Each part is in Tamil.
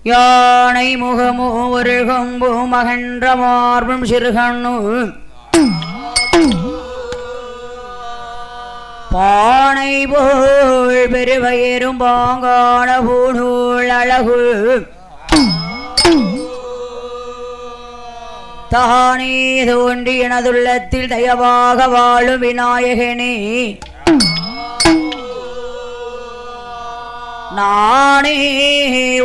யானை முகமோ ஒரு கொம்பு மகன்ற மார்பும் சிறுகண்ணு பானை போல் பெருவயரும் பாங்கான பூநூல் அழகு தானே தோன்றி எனதுள்ளத்தில் தயவாக வாழும் விநாயகனே நானே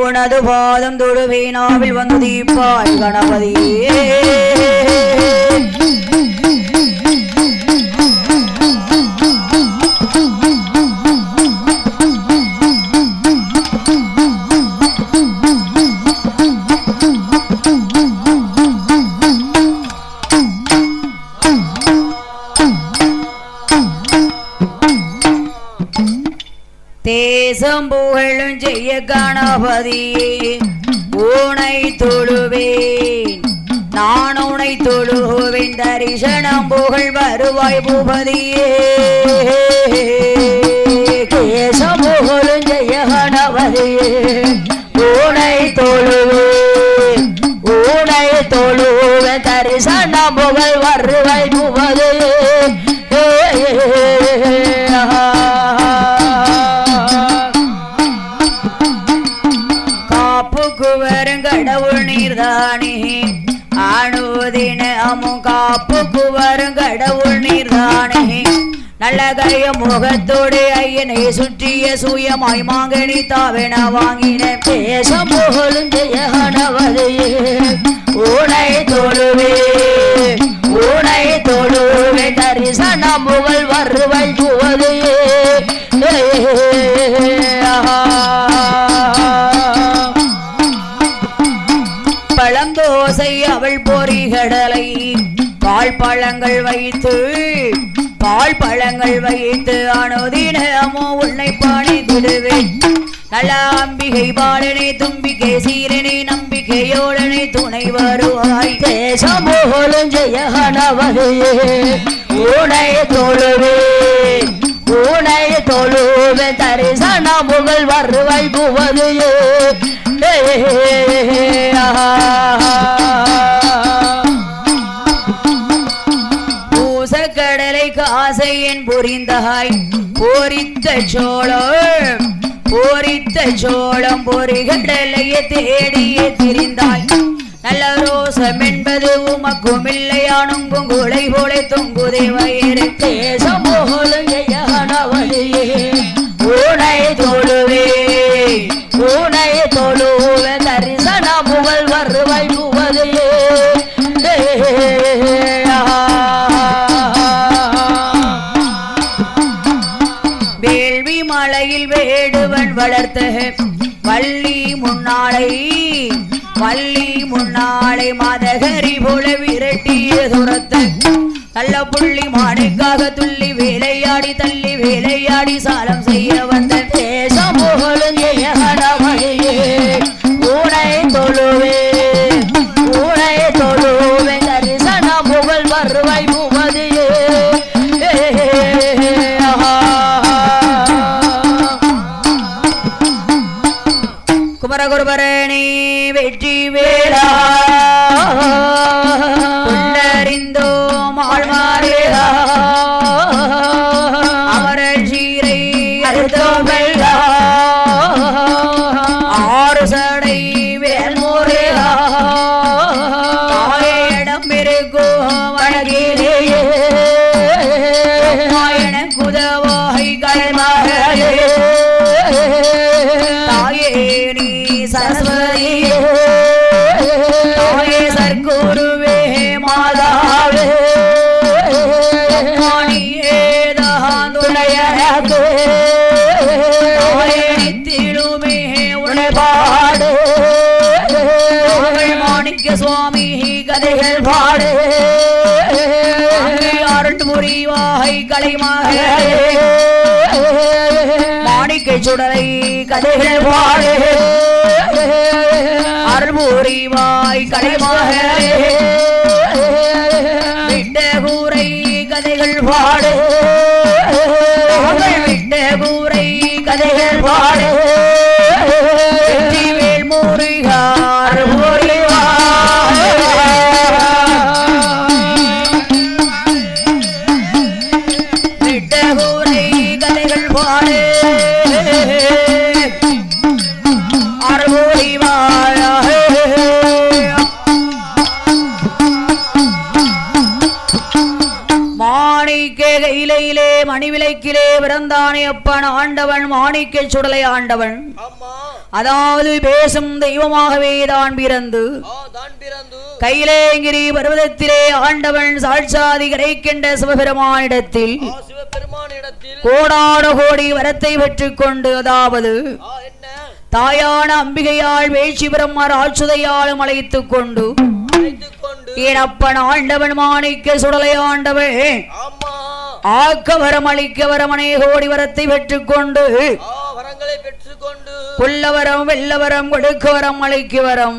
உனது பாதம் தொழுவேனாவில் வந்து தீப்பாய் கணபதியே தேசம் புகழும் செய்ய கணபதியே உனை தொழுவேன் நான் உனை தொழுவேன் தரிசனம் புகழ் வருவாய் பூபதியே தேசம் புகழும் செய்ய கணபதியே உனை தொழுவேன் உனை தொழுவேன் தரிசனம் புகழ் வருவாய் பூபதியே கடவுள் நீர்தானே ஆணுதின அமும் காப்புக்கு வரும் கடவுள் நீர்தானே நல்லகைய முகத்தோடு ஐயனை சுற்றிய சுயமாய் மாங்கனி தாவென வாங்கின பேசம் புகழும் ஜெயகணபதியே உனை தொழுவே உனை தொழுவே தரிசனம் புகழ் வருவாய் புவதியே பழந்தோசை அவள் பொறி கடலை பால் பழங்கள் வைத்து அனுதினமோ உன்னை பாணித்திடுவேன் நல்ல அம்பிகை பாலனை தும்பிக்கை சீரனை நம்பிக்கையோடனை துணை வருவாய் தேசம் போலும் ஜெய கணபதியே உனை தொழுவே உனை தொழுவே தரிசனம் புகழ் வருவாய் புவதியே பூசக்கடலை காசையன் புரிந்தாய் போரித்த சோளம் பொறிகடலையை தேடியே திரிந்தாய் நல்ல ரோசம் என்பது உமக்கும் இல்லையானுங்கும் குலை போல தொங்குதே வயிறு தேசம் போலும் ஜெய கணபதியே உனை தொழுவே உனை தொழுவே தரிசனம் புகழ் வருவாய் புவதியே வேள்வி மலையில் வேடுவன் வளர்த்த வள்ளி முன்னாளை மதகரி போல விரட்டிய துரத்த நல்ல புள்ளி மாடைக்காக துள்ளி வேலையாடி தள்ளி வேலையாடி சாலம் செய்ய வந்த தேசம் புகழும் ஜெய கணபதியே உனை தொழுவே உனை தொழுவே தரிசனம் புகழ் வருவாய் பூபதியே குமரகுருபரணி வெற்றி வேளா கொண்டறிந்தோம் ஆழ்மாரேகா அமரல் சீரை அறுத்தோம் ஆறு சடை வேல்மோரேகா இடம் இருக்கோ வழகிலேயே குதவாய் கலைமகளே தாயே நீ சரஸ்வதியே தாயே சர்க்குருவே மாதாவே நீயேதான் துணையனக்கு நித்திலுமே உன்னை பாடு மாணிக்க சுவாமி கதைகள் பாடு அருள் புரிவாய் கலைமகளே மாணிக்கை சுடலை கதைகள் பாடு அருள் புரிவாய் கலைமகளே விட்ட கூரை கதைகள் பாடு விட்ட கூரை கதைகள் பாடு வேல் முருகா உலகிலே பிறந்தானே அப்பன் ஆண்டவன் மாணிக்க சுடலை ஆண்டவன். அதாவது பேசும் தெய்வமாகவே தான் பிறந்து கையிலேங்கிரி பர்வதத்திலே ஆண்டவன் சாட்சாதி கரைக்கின்ற சிவபெருமானிடத்தில் கோடான கோடி வரத்தை பெற்றுக் கொண்டு, அதாவது தாயான அம்பிகையால் வேட்சி பிரம்மர் ஆட்சுதையாலும் அழைத்துக் கொண்டு ஏனப்பன் ஆண்டவன் மாணிக்க சுடலை ஆண்டவன் ஆக்க வரம் அளிக்க வரமனை கோடி வரத்தை பெற்றுக் கொண்டு புல்லவரம் வெள்ளவரம் கொடுக்க வரம் அளிக்க வரம்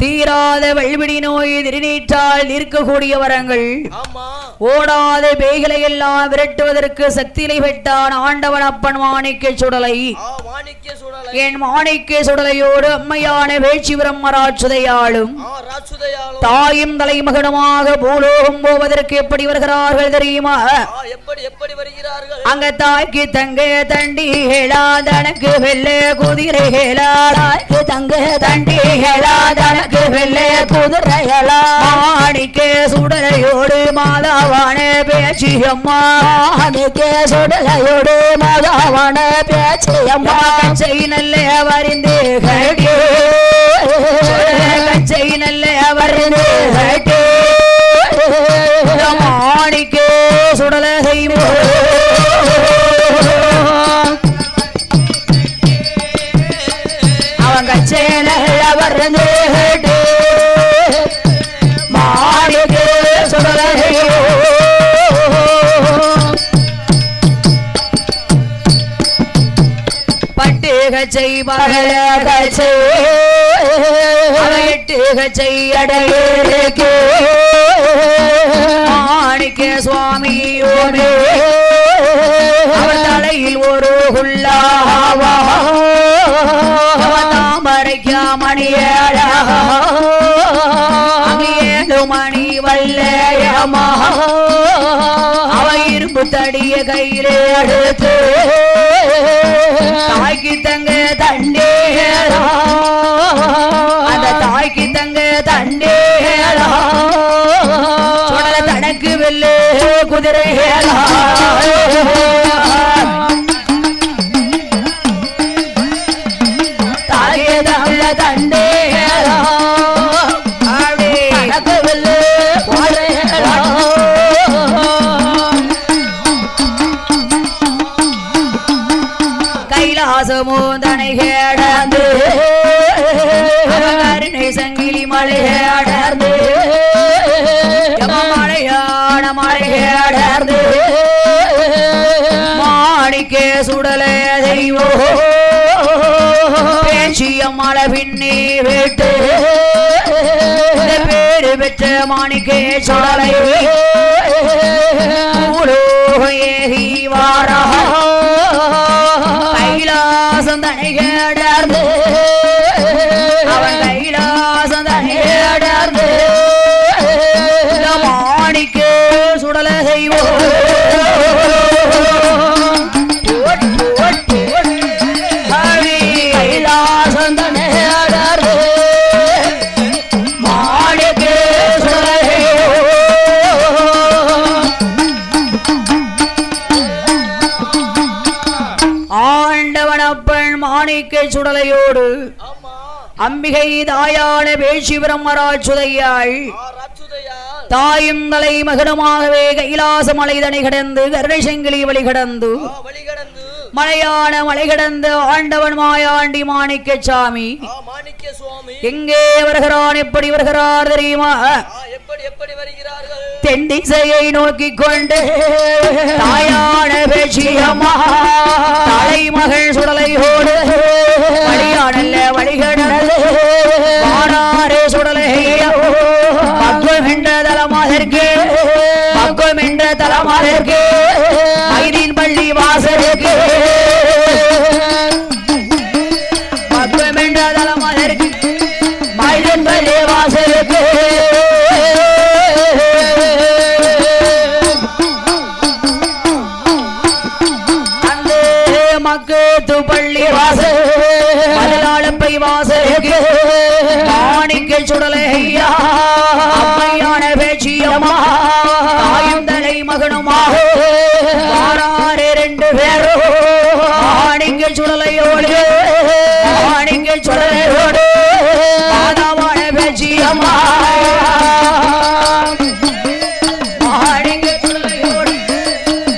தீராத வெள்பிடி நோய் திருநீற்றால் இருக்கக்கூடிய வரங்கள் ஓடாத பேய்களை எல்லாம் விரட்டுவதற்கு சக்தியை பெற்றான் ஆண்டவன் அப்பன் மாணிக்க சுடலை. என் மாணிக்க சுடலையோடு அம்மையான வேட்சி பிரம்மராட்சுதையாளும் தாயும் தலைமகனுமாக பூலோகம் போவதற்கு எப்படி வருகிறார்கள் தெரியுமா? அங்க தாய்க்கு தங்க தண்டி தனக்கு வெள்ள குதிரைகளாய்க்கு தங்க தண்டி தனக்கு வெள்ள குதிரைகளா மாணிக்க சுடலையோடு மாதாவான பேச்சு அம்மா மாணிக்க சுடலையோடு மாதாவான பேச்சு அம்மா கச்சை நல்ல வரிந்து கட்டி கச்சை நல்ல வரிந்து கட்டி மாணிக்க சுடலை அவன் கச்சை நல்ல வரிந்து மாணிக்க சுடலை பட்டு கச்சை பகல கச்சை எட்டு கச்சை அடையிற்கு மாணிக்க சுவாமியோடு அவன் தலையில் ஒரு குல்லாவா தாமரைக்க மணியழா ஏழு மணி வல்லையமா அவ இரும்பு தடிய கையிலே எடுத்து தாய்க்கு தங்க தண்டேரா அந்த தாய்க்கு தங்க தண்டேரா சுடல தனக்கு வெள்ளே குதிரைகளா தாயே தங்க தண்டேரா தனக்கு வெள்ளே குதிரைகளா கைலாசமோதனை கேடந்து கருணை சங்கிலி மலை கேடந்து மலையான மலை கேடந்து மாணிக்க சுடலை தெய்வோ பேச்சிய மலை பின்னி விட்டு பேரு பெற்ற மாணிக்க சுடலை ஏகி வாரா கைலாசம் தனை கேடர்ந்து அவன் கைலாசம் தனை கேடர்ந்து மாணிக்க சுடலை செய்வோ கைலாசம் தனை கேடர்ந்து மாணிக்க சுடலை ஆண்டவனப்பன் மாணிக்க சுடலையோடு அம்பிகை தாயான வேட்சி பிரம்மராட்சுதையாள் தாயும் தலை மகனமாகவே கைலாச மலைதனை கடந்து கருணை சங்கிலி வழி கடந்து மலையான மலை கடந்து ஆண்டவன் மாயாண்டி மாணிக்க சாமி எங்கே வருகிறான்? எப்படி வருகிறார் தெரியுமா? தென் திசையை நோக்கி கொண்டு தாயான பேச்சியம்மா தலைமகள் சுடலையோடு வழியாடல்ல வழிகடல் வாராரே சுடலை பக்குவம் என்ற தலமாதற்கு பக்குவம் என்ற தலமாதற்கு ஐரின் பள்ளி வாசலுக்கு பக்குவம் என்ற தலமாதற்கு ஐரின் பள்ளி வாசலுக்கு மக்கத்து பள்ளி வாசல் மதுளாளப்பை வாசலுக்கு மாணிக்க சுடலை அம்மையான பேச்சியம்மா தாயும் தலை மகனுமாக மாணிக்க சுடலையோடு மாதாவான பேச்சியம்மா மாணிக்க சுடலையோடு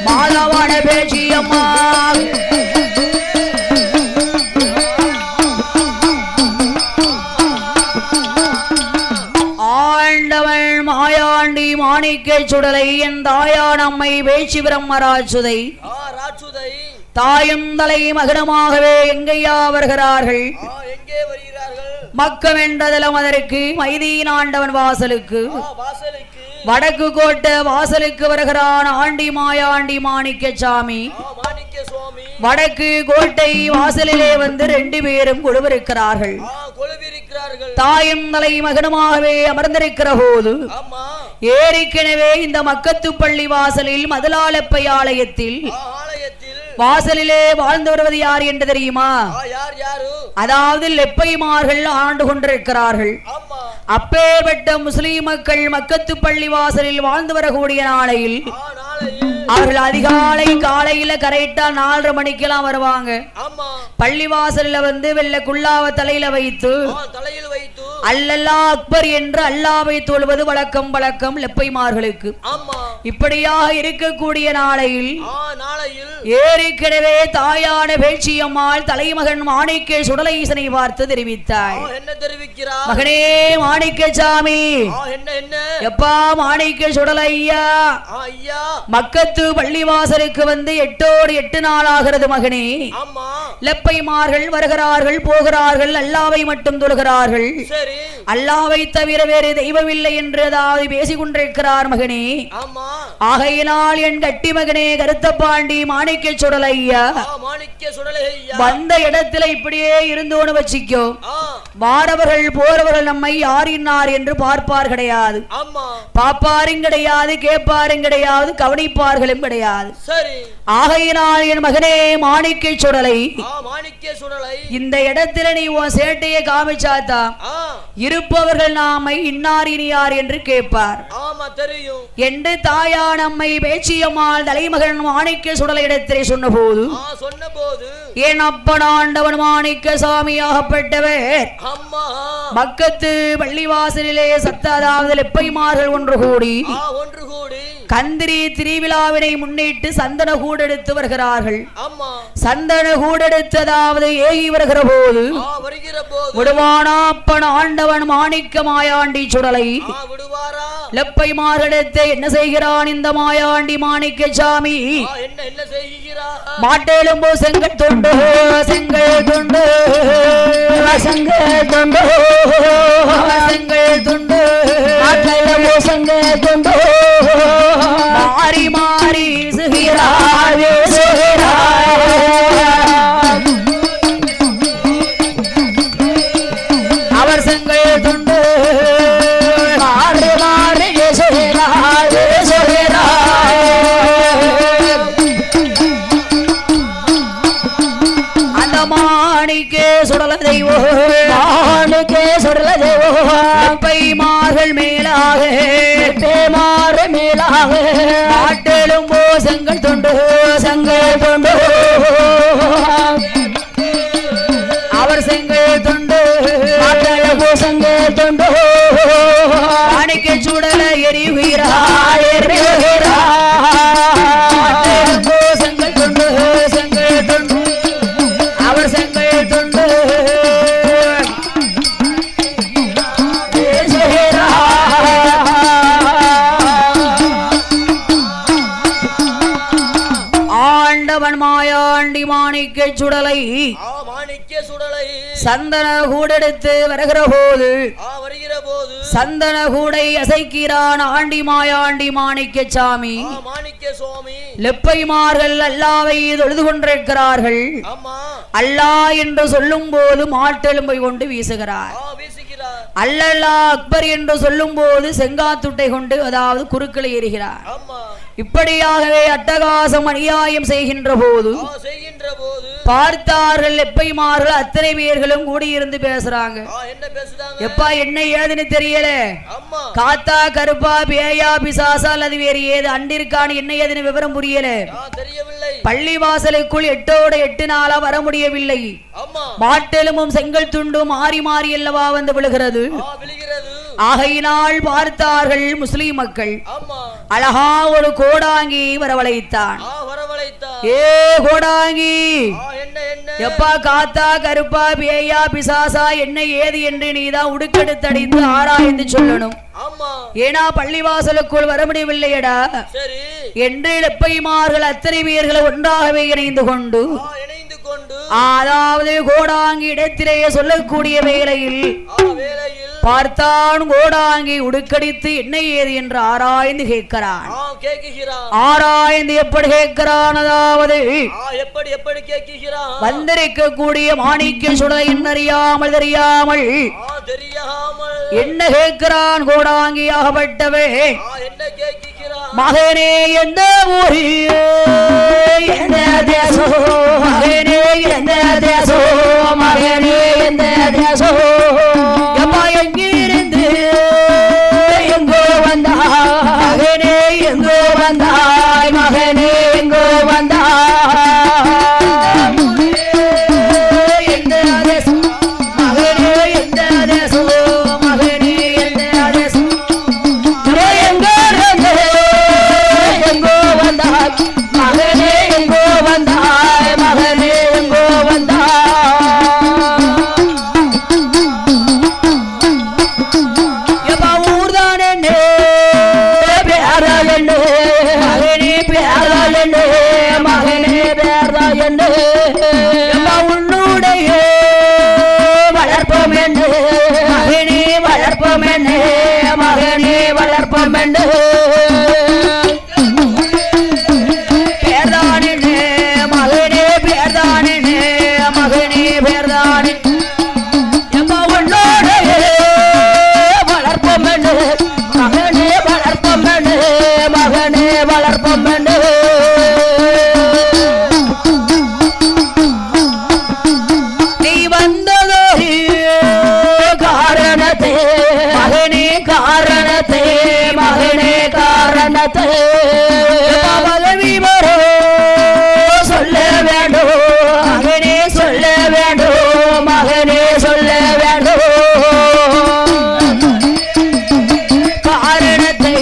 மாதாவான பேச்சியம்மா மாயாண்டி மாணிக்க சுடலை என் தாயான் அம்மை வேட்சி பிரம்மராட்சுதை தாயும் தலை மகனமாகவே எங்கையா வருகிறார்கள் மக்கம் என்றதலம் அதற்கு மைதீன் ஆண்டவன் வாசலுக்கு வடக்கு கோட்டை வாசலுக்கு வருகிறான் ஆண்டி மாயாண்டி மாணிக்க சாமி வடக்கு கோட்டை வாசலிலே வந்து 2 பேரும் கொலுவிருக்கிறார்கள் தாயும் தலை மகனமாகவே அமர்ந்திருக்கிற போது ஏற்கனவே இந்த மக்கத்து பள்ளி வாசலில் மதுளாலப்பை ஆலயத்தில் வாசலிலே வாழ்ந்து வருவது யார் என்று தெரியுமா? அதாவது லெப்பைமார்கள் ஆண்டு கொண்டிருக்கிறார்கள். அப்பேற்பட்ட முஸ்லிம் மக்கள் மக்கத்து பள்ளி வாசலில் வாழ்ந்து வரக்கூடிய நாளையில் அவர்கள் அதிகாலை காலையில கரெக்டா 4:30 மணிக்கெல்லாம் வருவாங்க. பள்ளிவாசல்ல வந்து வெள்ளை குள்ளாவ தலையில வைத்து அல்லல்லா அக்பர் என்று அல்லாவை தொழுவது வழக்கம் லெப்பைமார்களுக்கு. இப்படியாக இருக்கக்கூடிய நாளையில் ஏற்கனவே தாயான பேச்சியம்மாள் தலைமகன் மாணிக்க சுடலைசனை பார்த்து தெரிவித்தாள். மகனே மாணிக்க சாமி, எப்பா மாணிக்க சுடலையா, மக்கத்து பள்ளிவாசலுக்கு வந்து 8 நாள் ஆகிறது மகனே. லெப்பைமார்கள் வருகிறார்கள் போகிறார்கள், அல்லாவை மட்டும் தொழுகிறார்கள். அல்லாவை தவிர வேறு தெய்வமில்லை என்று ஏதாவது பேசிக் கொண்டிருக்கிறார் மகனே. ஆகையினால் என் கட்டி மகனே கருத்தப்பாண்டி மாணிக்க சுடலையா, வந்த இடத்துல இப்படியே இருந்தோன்னு வச்சிக்கோ. வாரவர்கள் போறவர்கள் நம்மை யார் இன்னார் என்று பார்ப்பார் கிடையாது, பாப்பாரும் கிடையாது, கேட்பாரும் கிடையாது, கவனிப்பார்களும் கிடையாது. ஆகையினால் என் மகனே மாணிக்க சுடலை, இந்த இடத்துல நீ உன் சேட்டையை காமிச்சாத்தா இருப்பவர்கள் நாமை இன்னார் இனியார் என்று கேட்பார் என்று தாயான் அம்மை பேச்சியம்மாள் தலைமகன் மாணிக்க சுடலை இடத்திலே சொன்ன போது என் அப்பன் ஆண்டவன் மாணிக்க சாமியாகப்பட்டவர் மக்கத்து பள்ளிவாசலிலே அதாவது லெப்பைமார்கள் ஒன்று கூடி கந்திரி திருவிழாவினை முன்னிட்டு சந்தன கூடெடுத்து வருகிறார்கள். சந்தன கூடெடுத்ததாவது ஏகி வருகிற போது விடுவானாப்பன் ஆண்டவன் மாணிக்க மாயாண்டி சுடலை லெப்பைமார்களிடத்தை என்ன செய்கிறான் இந்த மாயாண்டி மாணிக்க சாமி? மாட்டேலும்போ செங்கல் தொண்டு செங்கல் தொண்டு செங்கல் தொண்டு செங்கல் தொண்டு செங்கல் தொண்டு மாறி மாறி சுகிறாய் அவர் செங்கல் தொண்டு மாறி மாறி அந்த மாணிக்கே சுடல தெய்வோ மாணிக்கே சுடல தெய்வோ லெப்பைமார்கள் மேலாக மேலாக ஆட்டெலும் போ செங்கல் தொண்டு செங்கல் தொண்டு அவர் செங்கல் தொண்டு செங்கல் தொண்டு மாணிக்க சுடல எரிவீரா செங்கல் தொண்டு செங்கல் தொண்டு அவர் செங்கல் தொண்டு மாயாண்டி மாணிக்க சுடலை சந்தன கூடெடுத்து வருகிற போது சந்தன கூடை அசைக்கிறான் ஆண்டி மாயாண்டி மாணிக்க சாமி. லெப்பைமார்கள் அல்லாவை தொழுது கொண்டிருக்கிறார்கள். அல்லா என்று சொல்லும் போது மாட்டெலும்பை கொண்டு வீசுகிறார். அல்லல்லா அக்பர் என்று சொல்லும் போது செங்காத்துட்டை கொண்டு அதாவது குறுக்களை எறிகிறார். இப்படியாகவே அட்டகாசம் அநியாயம் செய்கின்ற போது பார்த்தார்கள் லெப்பைமார்கள் அத்தனை பேர்களும் கூடியிருந்து பேசுறாங்க. எப்பா என்ன ஏதுன்னு தெரியல, காத்தா கருப்பா பேயா பிசாசா அல்லது வேறு ஏது அண்டிருக்கான்னு என்ன ஏதுன்னு விவரம் புரியல. பள்ளிவாசலுக்குள் 8 நாளா வர முடியவில்லை. மாட்டெலுமும் செங்கல் துண்டும் மாறி மாறி அல்லவா வந்து விழுகிறது. ஆகையினால் பார்த்தார்கள் முஸ்லிம் மக்கள். அழகா ஒரு கோடாங்கி வரவழைத்தான். ஏ கோடாங்கி, எப்பா காத்தா கருப்பா பேயா பிசாசா என்ன ஏது என்று நீதான் உடுக்கெடுத்தடித்து ஆராய்ந்து சொல்லணும். ஏனா பள்ளிவாசலுக்குள் வர முடியவில்லையடா என்று எப்பைமார்கள் அத்தனை பேர்களை ஒன்றாகவே இணைந்து கொண்டு, அதாவது கோடாங்கி இடத்திலே சொல்லக்கூடிய வேளையில் பார்த்தான். கோடாங்கி உடுக்கடித்து என்ன ஏது என்று ஆராய்ந்து கேட்கிறான். ஆராய்ந்து எப்படி கேட்கிறான், அதாவது வந்திருக்கக்கூடிய மாணிக்க சுடலை என்னறியாமல் தெரியாமல் என்ன கேட்கிறான் கோடாங்கி ஆகப்பட்டவே. மகனே எந்த ஊரில் எந்த தேசோ, மகனே எந்த தேசோ, மகனே எந்த தேசோ, எப்பா எங்கிருந்து எங்கோ வந்தாய், மகனே எங்கோ வந்தாய், மகனே எங்கோ வந்தாய், எந்த தேசோ, மகனே எந்த தேசோ, மகனே எந்த தேசோ, எங்கோ வந்தாய், மகனே எங்கோ வந்தாய், மகனே எங்கோ வந்தாய். எப்பா ஊர்தான் என்ன பேரால் என்ன, மகனே பேரால் என்ன, மகனே பேரால் என்ன, எப்பா உன்னுடைய வளர்ப்பம் என்ன, மகனே வளர்ப்பம் என்ன, மகனே வளர்ப்பம் என்ன, நீ வந்ததோ காரணத்தே, மகனே காரணத்தே, மகனே காரணத்தே, பதவி வரோ சொல்ல வேண்டும், மகனே சொல்ல வேண்டும், மகனே சொல்ல வேண்டும், காரணத்தை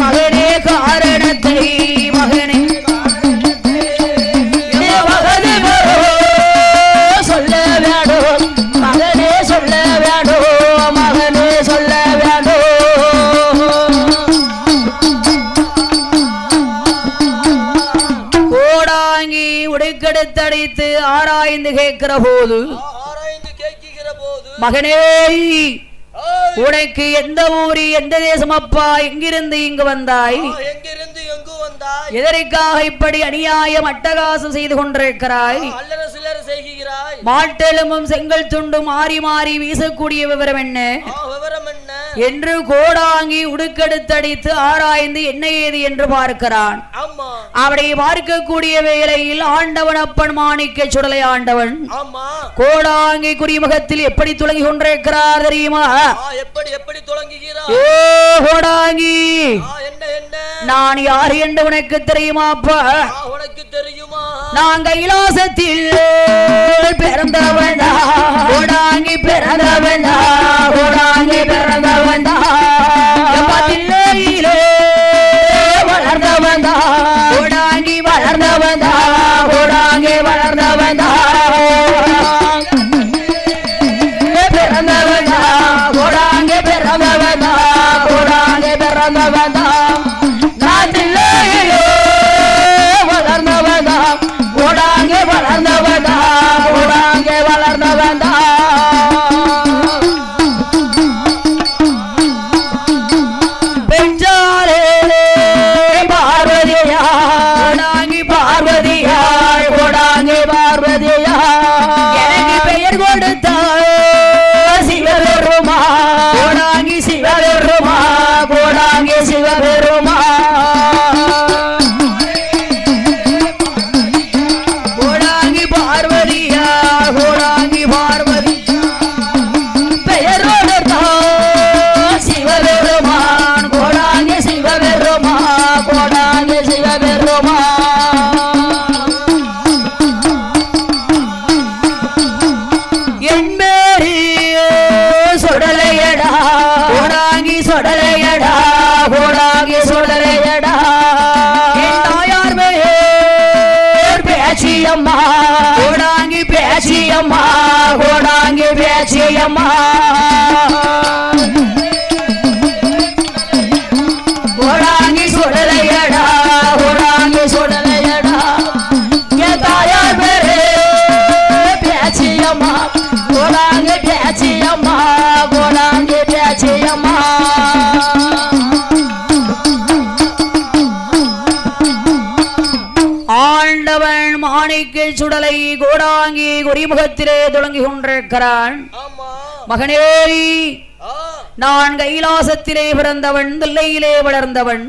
மகனே காரணத்தை, மகனே சொல்ல வேண்டும், மகனே சொல்ல வேண்டும், மகனே சொல்ல வேண்டும். கோடாங்கி உடைக்கெடுத்தடித்து ஆராய்ந்து கேட்கிற போது, மகனே உனக்கு எந்த ஊரி எந்த தேசம் அப்பா, எங்கிருந்து இங்கு வந்தாய், எதற்காக இப்படி அநியாயம் அட்டகாசம் செய்து கொண்டிருக்கிறாய், மாட்டெலுமும் செங்கல் துண்டும் மாறி மாறி வீசக்கூடிய விவரம் என்ன என்று கோடாங்கி உடுக்கெடுத்தடித்து ஆராய்ந்து என்ன ஏது என்று பார்க்கிறான். அவரை பார்க்கக்கூடிய வேளையில் ஆண்டவன் அப்பன் மாணிக்க சுடலை ஆண்டவன் கோடாங்கி குறிமுகத்தில் எப்படி துளங்கி கொண்டிருக்கிறார் தெரியுமா? ஏ கோடாங்கி, நான் யார் என்று உனக்கு தெரியுமாப்பா? நான் கைலாசத்தில் பிறந்தவன்டா, கோடாங்கி பிறந்தவன்டா, கோடாங்கி பிறந்தவன்டா, தில்லையிலே வளர்ந்தவன்டா, கோடாங்கி வளர்ந்தவன்டா, கோடாங்கி வளர்ந்தவன்டா, பிறந்தவன்டா, கோடாங்கி பிறந்தவன்டா, கோடாங்கி பிறந்தவன்டா, நான் தில்லையிலே வளர்ந்தவன்டா, கோடாங்கி வளர்ந்தவன்டா, கோடாங்கி வளர்ந்தவன்டா. என்பேரி சுடலையடா கோடாங்கி சுடலையடா கோடாங்கி சுடலையடா என் தாயார் பேர் பேச்சியம்மா கோடாங்கி பேச்சியம்மா கோடாங்கி பேச்சியம்மா கோடாங்கி சுடலையடா கோடாங்கி சுடலையடா என் தாயார் பேரு பேச்சியம்மா கோடாங்கி பேச்சியம்மா கோடாங்கி பேச்சியம்மா ஆண்டவன் மாணிக்க சுடலை கோடாங்கி குறிமுகத்திலே தொடங்கி கொண்டிருக்கிறான். மகனேரி நான் கைலாசத்திலே பிறந்தவன் தில்லையிலே வளர்ந்தவன்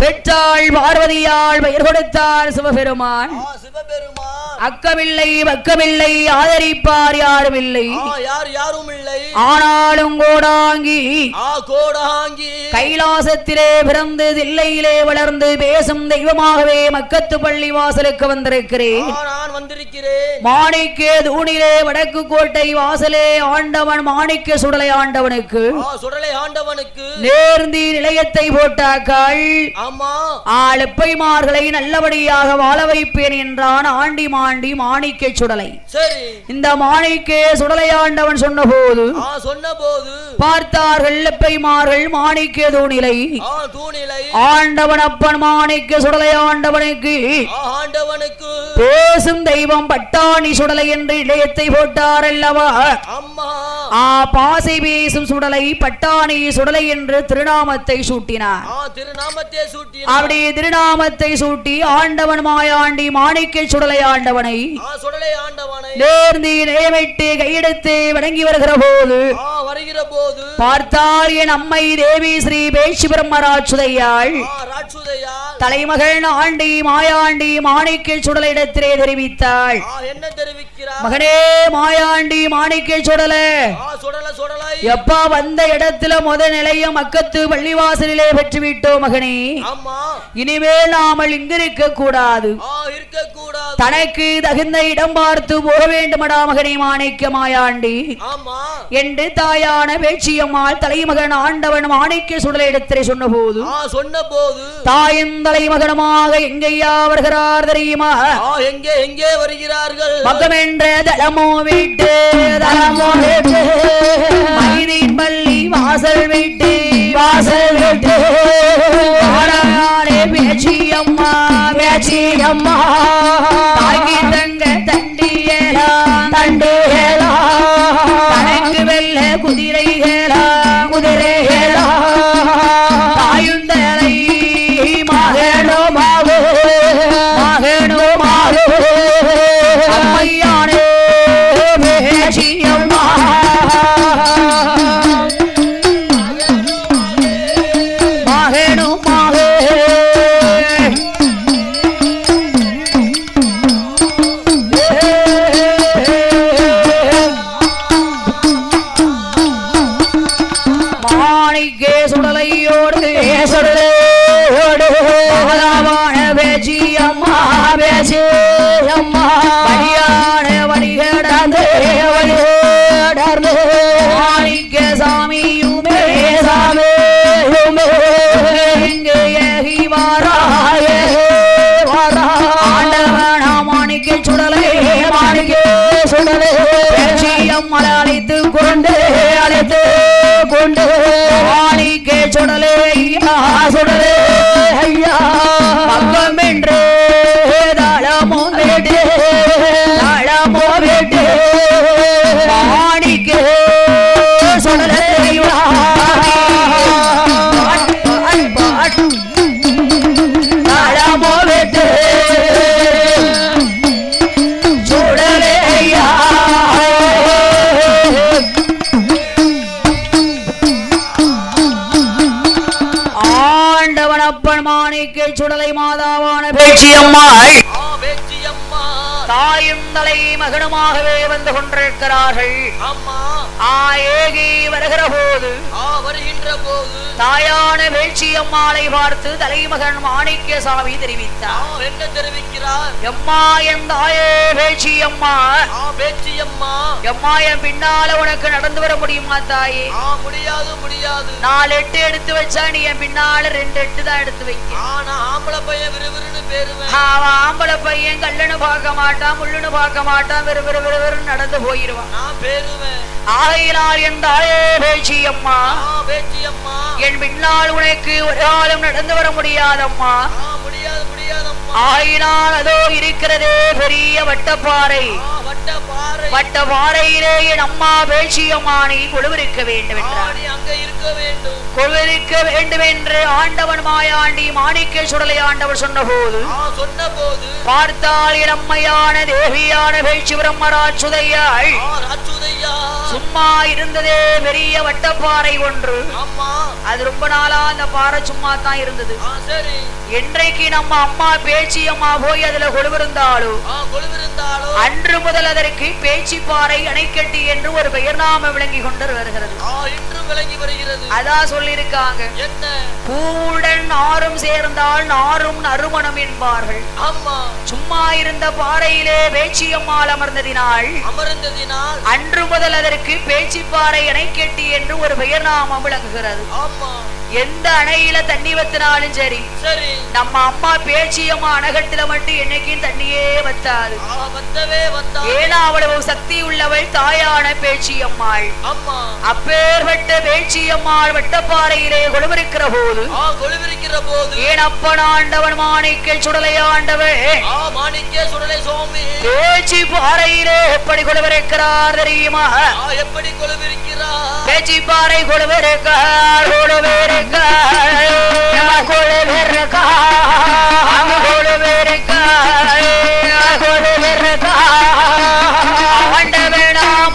பெற்றாள் பார்வதியால் பெயர் கொடுத்தார் சிவபெருமான். அக்கமில்லை பக்கமில்லை ஆதரிப்பார் யாரும் இல்லை ஆனாலும் கோடாங்கி கைலாசத்திலே பிறந்து தில்லையிலே வளர்ந்து பேசும் தெய்வமாகவே மக்கத்து பள்ளி வாசலுக்கு வந்திருக்கிறேன். மாணிக்க தூணிலே வடக்கு கோட்டை வாசலே ஆண்டவன் மாணிக்க சுடலை ஆண்டவனுக்கு நேர்ந்தி நிலையத்தை போட்டாக்காள் ஆளப்பைமார்களை நல்லபடியாக வாழ வைப்பேன் என்றான் ஆண்டி மாண்டி மாணிக்க சுடலை. இந்த மாணிக்க சுடலை ஆண்டவன் சொன்னபோது பார்த்தார்கள் எப்பைமார்கள் மாணிக்க தூணிலை ஆண்டவன் அப்பன் மாணிக்க சுடலை ஆண்டவனுக்கு பேசும் தெய்வம் பட்டாணி சுடலை என்று இளையத்தை போட்டார் அல்லவா. பாசை பேசும் சுடலை பட்டாணி சுடலை என்று திருநாமத்தை சூட்டினார். அப்படி திருநாமத்தை சூட்டி ஆண்டவன் மாயாண்டி மாணிக்க சுடலை ஆண்டவனை நேர்ந்தி நியமிட்டு கையெடுத்து வணங்கி வருகிற போது பார்த்தால் என் அம்மை தேவி ஸ்ரீ பேச்சிபிரம்மராட்சுதையாள் தலைமகள் ஆண்டி மாயாண்டி மாணிக்க சுடலிடத்திலே தெரிவித்தாள். மகனே மாயாண்டி மாணிக்க சுடல எப்பா வந்த இடத்துல முத நிலைய மக்கத்து பள்ளிவாசலிலே பெற்றுவிட்டோம் மகனே. இனிமேல் நாமல் இங்கிருக்க கூடாது தனக்கு தகுந்த இடம் பார்த்து போக வேண்டுமடா மகனே மாணிக்க மாயாண்டி என்று தாயான பேச்சியம்மாள் தலைமகன் ஆண்டவன் மாணிக்க சுடலிடத்திலே சொன்ன போது தாயின் தலைமகனமாக எங்கேயா வருகிறார் தெரியுமா? எங்கே வருகிறார்கள்? மகம் என்ற தலமோ வீட்டு தலமோ வீட்டு மைதீன் பள்ளி வாசல் வீட்டு பேச்சியம்மா பேச்சியம்மா தாங்கி தங்க தண்டியலா தனக்கு வெல்ல குதிரைகளா தாயுந்தலை மகனோ அம்மையானே பேச்சியம்மா அழைத்து கொண்டு மாணிக்க சுடலே ஐயா சுடலே ஐயா பக்கம் என்று தளமோ வேட்டு மாணிக்க சுடலே தளமோ வேட்டு மாணிக்க சுடலை மாதாவான பேச்சியம்மாள் தாயும் தலை மகனுமாகவே வந்து கொண்டிருக்கிறார்கள். ஏகி வருகிற போது தாயான வேட்சியம்மாளை பார்த்து தலைமகன் மாணிக்கசாமி தெரிவித்தார். என்ன தெரிவிக்கிறார்? எம்மா என் தாயே வேட்சியம்மா, எம்மா என் பின்னால உனக்கு நடந்து வர முடியுமா தாயே? முடியாது முடியாது. 4 8 எடுத்து வச்சா நீ என் பின்னால 2 8 தான் எடுத்து வைக்க. ஆம்பளை பையன் விறுவிறுன்னு பேருவேன். ஆம்பளை பையன் கல்லுன்னு பார்க்க மாட்டான், முள்ளுன்னு பார்க்க மாட்டான், விறுவிறு நடந்து போயிருவான். நான் பேருவேன். ஆகையினால் என் தாயே வேட்சியம்மா, என் பின்னால் உனக்கு ஒரு காலம் நடந்து வர முடியாதம்மா. முடியாது முடியாதம்மா. ஆயினால் அதோ இருக்கிறதே பெரிய வட்டப்பாறை. வட்டப்பாறையிலே என் அம்மா வேட்சியம்மா நீ கொலுவிருக்க வேண்டும் என்றார். அங்க இருக்க வேண்டும், கொலுவிருக்க வேண்டும் என்று ஆண்டவன் மாயாண்டி மாணிக்க சுடலை ஆண்டவர் சொன்ன போது பார்த்தால் என் அம்மையான தேவியான வேட்சி பிரம்மராட்சுதையாள் சும்மா இருந்ததே பெரிய வட்டப்பாறை ஒன்று. அது ரொம்ப நாளா அந்த பாறை சும்மா தான் இருந்தது. என்றைக்கு நம்ம அம்மா பேச்சி அம்மா போய் அதுல கொலுவிருந்தாலோ அன்று முதல் அதற்கு பேச்சி பாறை அணைக்கட்டி என்று ஒரு பெயர் நாம விளங்கி கொண்டு வருகிறது. அதான் சொல்லிருக்காங்க, பூவுடன் நாரும் சேர்ந்தால் நாரும் நறுமணம் என்பார்கள். சும்மா இருந்த பாறையிலே பேச்சியம்மாள் அமர்ந்ததினால் அன்று முதல் அதற்கு பேச்சிப்பாறை அணைக்கட்டி என்று ஒரு பெயர் நாமம் விளங்குகிறது. எந்த அணையில தண்ணி வத்தினாலும் சரி, நம்ம அம்மா பேச்சியம்மா அணகட்டில மட்டும் என்னைக்கும் தண்ணியே வத்தாது. ஏன்னா அவ்வளவு சக்தி உள்ளவள் தாயான பேச்சியம்மாள். அப்பேற்பட்ட பேச்சியம்மாள் வட்டப்பாறையிலே கொலுவிருக்கிற போது ஏன் அப்பனாண்டவன் மாணிக்க சுடலை ஆண்டவன் பேச்சி பாறையிலே எப்படி கொலுவிருக்கிறார் தெரியுமா? எப்படி கொலுவிருக்கிறார்? பேச்சி பாறை கொலுவிருக்கார்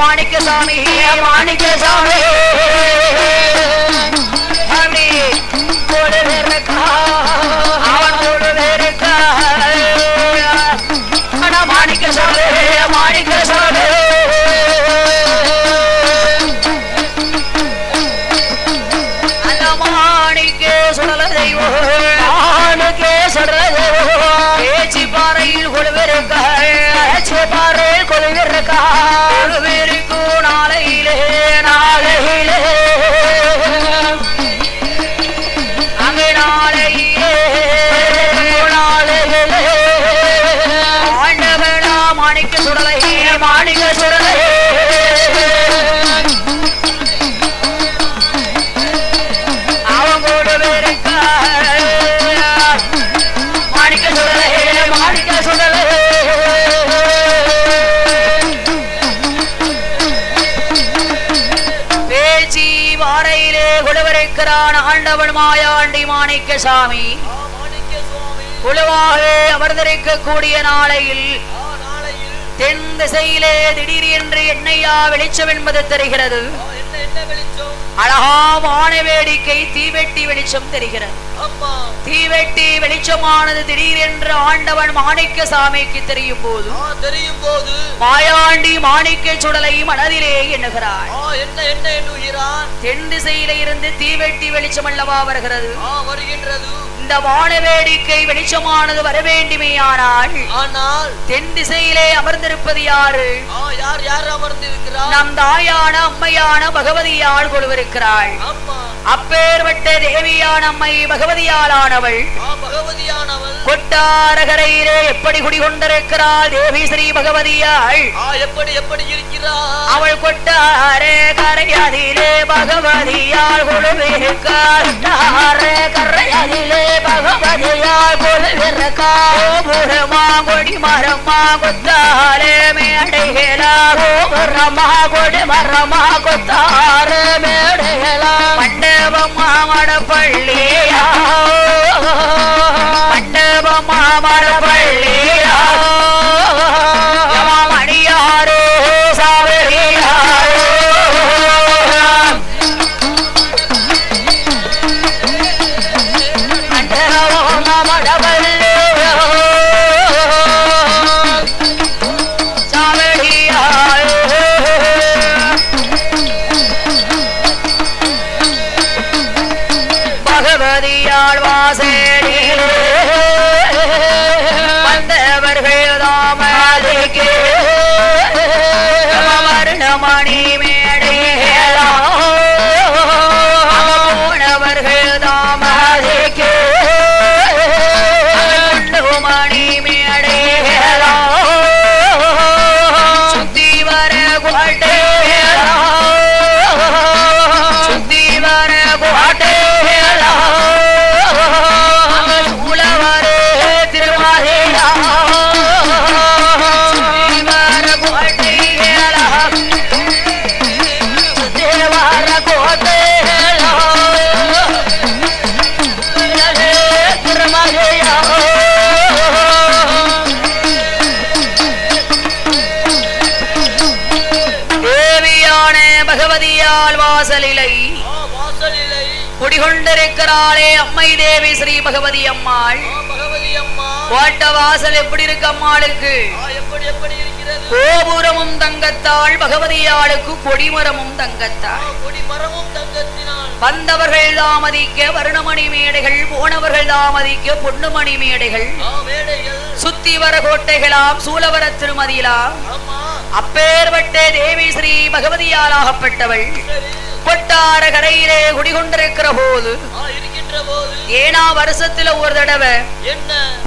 மாணிக்கசாமி மாணிக்கசாமி அவன் கொலுவிருக்கா மாணிக்கசாமி மாணிக்கசாமி பாறையில் கொலுவிருக்கா நாளையிலே நாளையிலே அங்கே நாளையிலே நாளையிலே ஆண்டவனா மாணிக்க சுடலை மாணிக்க சுடலை அவன் கொலுவிருக்கா மாணிக்க சுடலை மாணிக்க சுடலை ஆண்டவன் மாயாண்டி மாணிக்கசாமி குழுவாக அமர்ந்திருக்கக்கூடிய நாளையில் தென் திசையிலே திடீர் என்று என்னையா வெளிச்சம் என்பது தெரிகிறது. அழகான வேடிக்கை தீவெட்டி வெளிச்சம் தெரிகிறது. தீவெட்டி வெளிச்சமானது திடீர் என்று ஆண்டவன் மாணிக்கசாமிக்கு தெரியும் போது மாயாண்டி மாணிக்க சுடலை மனதிலே எண்ணுகிறார். தென் திசையில இருந்து தீவெட்டி வெளிச்சம் அல்லவா வருகிறது. இந்த வான வேடிக்கை வெளிச்சமானது வர வேண்டுமேயானால் தென் திசையிலே அமர்ந்திருப்பது யாரு? நம் தாயான அம்மையான பகவதியாள் கொலுவிருக்கிறாள். அப்பேற்பட்ட தேவியான அம்மை பகவதியாளானவள் கொட்டாரகரையிலே எப்படி குடிகொண்டிருக்கிறாள்? தேவி ஸ்ரீ பகவதியாள் எப்படி எப்படி இருக்கிறாள்? அவள் கொட்டார கரையதிலே பகவதியாள் கொலுவிருக்காள். கரையதிலே பகவதியாள் கொலுவிருக்காள். கொடி மரமா கொத்தாரே மேடைகளா கோபுரமா கொடி மரமா கொத்தாரே மேடைகளா மண்டபம் மாமட பள்ளியா மண்டபம் மாமட பள்ளியா மணியாரோ சாவரியாரோ மண்டபம் மாமட பள்ளியா சாவடி வாசலிலே வந்தவர்கள் தாமதிக்கு வருணமணி மேடைகளா போனவர்கள் தாமதிக்கு மணி மேடைகளா சுத்தி வர கோட்டைகளா சுத்தி வர கோட்டைகளா சூழவர திருமாலையா சுத்தி வர கோட்டைகளா சுத்தி வர கோட்டைகளா திருமாலையா பகவதியால் வாசலிலை குடிகொண்டிருக்கிறாளே அம்மை தேவி ஸ்ரீ பகவதி அம்மாள். கோட்ட வாசல் எப்படி இருக்கு அம்மாளுக்கு? கோபுரமும் தங்கத்தாள், பகவதியாளுக்கு கொடிமரமும் தங்கத்தாள். வந்தவர்கள் தாமதிக்க வருணமணி மேடைகள், போனவர்கள் தாமதிக்க பொன்னுமணி மேடைகள். சுத்தி வர கோட்டைகளாம், சூலவர திருமதியிலாம். அப்பேர்பட்ட தேவி ஸ்ரீ பகவதியாலாகப்பட்டவள் கொட்டார கரையிலே குடிகொண்டிருக்கிற போது ஏனா வருஷத்துல ஒரு தடவை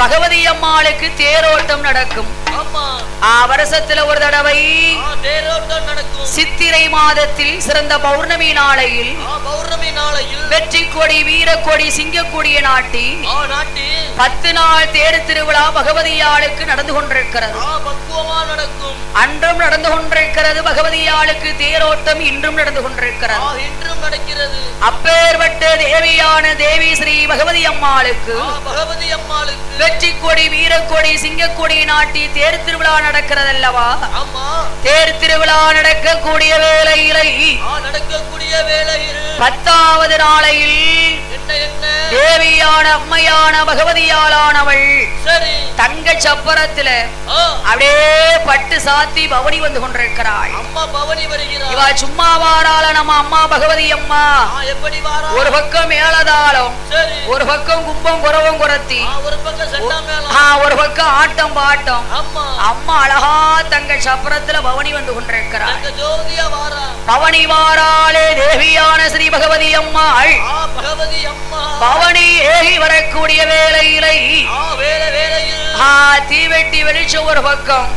பகவதி அம்மாளுக்கு தேரோட்டம் நடக்கும். வருஷத்துல ஒரு தடவை சித்திரை மாதத்தில் சிறந்த பௌர்ணமி நாளையில் வெற்றி கொடி வீரக்கொடி சிங்கக்கொடியை நாட்டி 10 நாள் தேர் திருவிழா பகவதியாளுக்கு நடந்து கொண்டிருக்கிறது. அன்றும் நடந்து கொண்டிருக்கிறது பகவதியாளுக்கு தேரோட்டம், இன்றும் நடந்து கொண்டிருக்கிறது. அப்பேர்பட்ட தேவியான தேவி ஸ்ரீ பகவதி அம்மாளுக்கு வெற்றி கொடி வீரக்கொடி சிங்கக்கொடி நாட்டி தேர் திருவிழா நடக்கிறது அல்லவா? தேர் திருவிழா நடக்கக்கூடிய வேளையிலை 10வது நாளையில் தேவியான அம்மையான பகவதியாளானவள் தங்க சப்பரத்துல அப்படியே பட்டு சாத்தி பவனி வந்து கொண்டிருக்கிறாள். இவ சும்மா வாராள நம்ம அம்மா பகவதி அம்மா. ஒரு பக்கம் மேலதாளம், ஒரு பக்கம் கும்பம் குறவும் குறத்தி, ஒரு பக்கம் ஆட்டம் பாட்டம். அம்மா அழகா தங்க சப்பரத்துல பவனி வந்து கொண்டிருக்கிறாள். பவனி வாராளே தேவியான ஸ்ரீ பகவதி அம்மாள். பவனி ஏகி வரக்கூடிய வேளையிலை தீவெட்டி வெளிச்சம் ஒரு பக்கம்,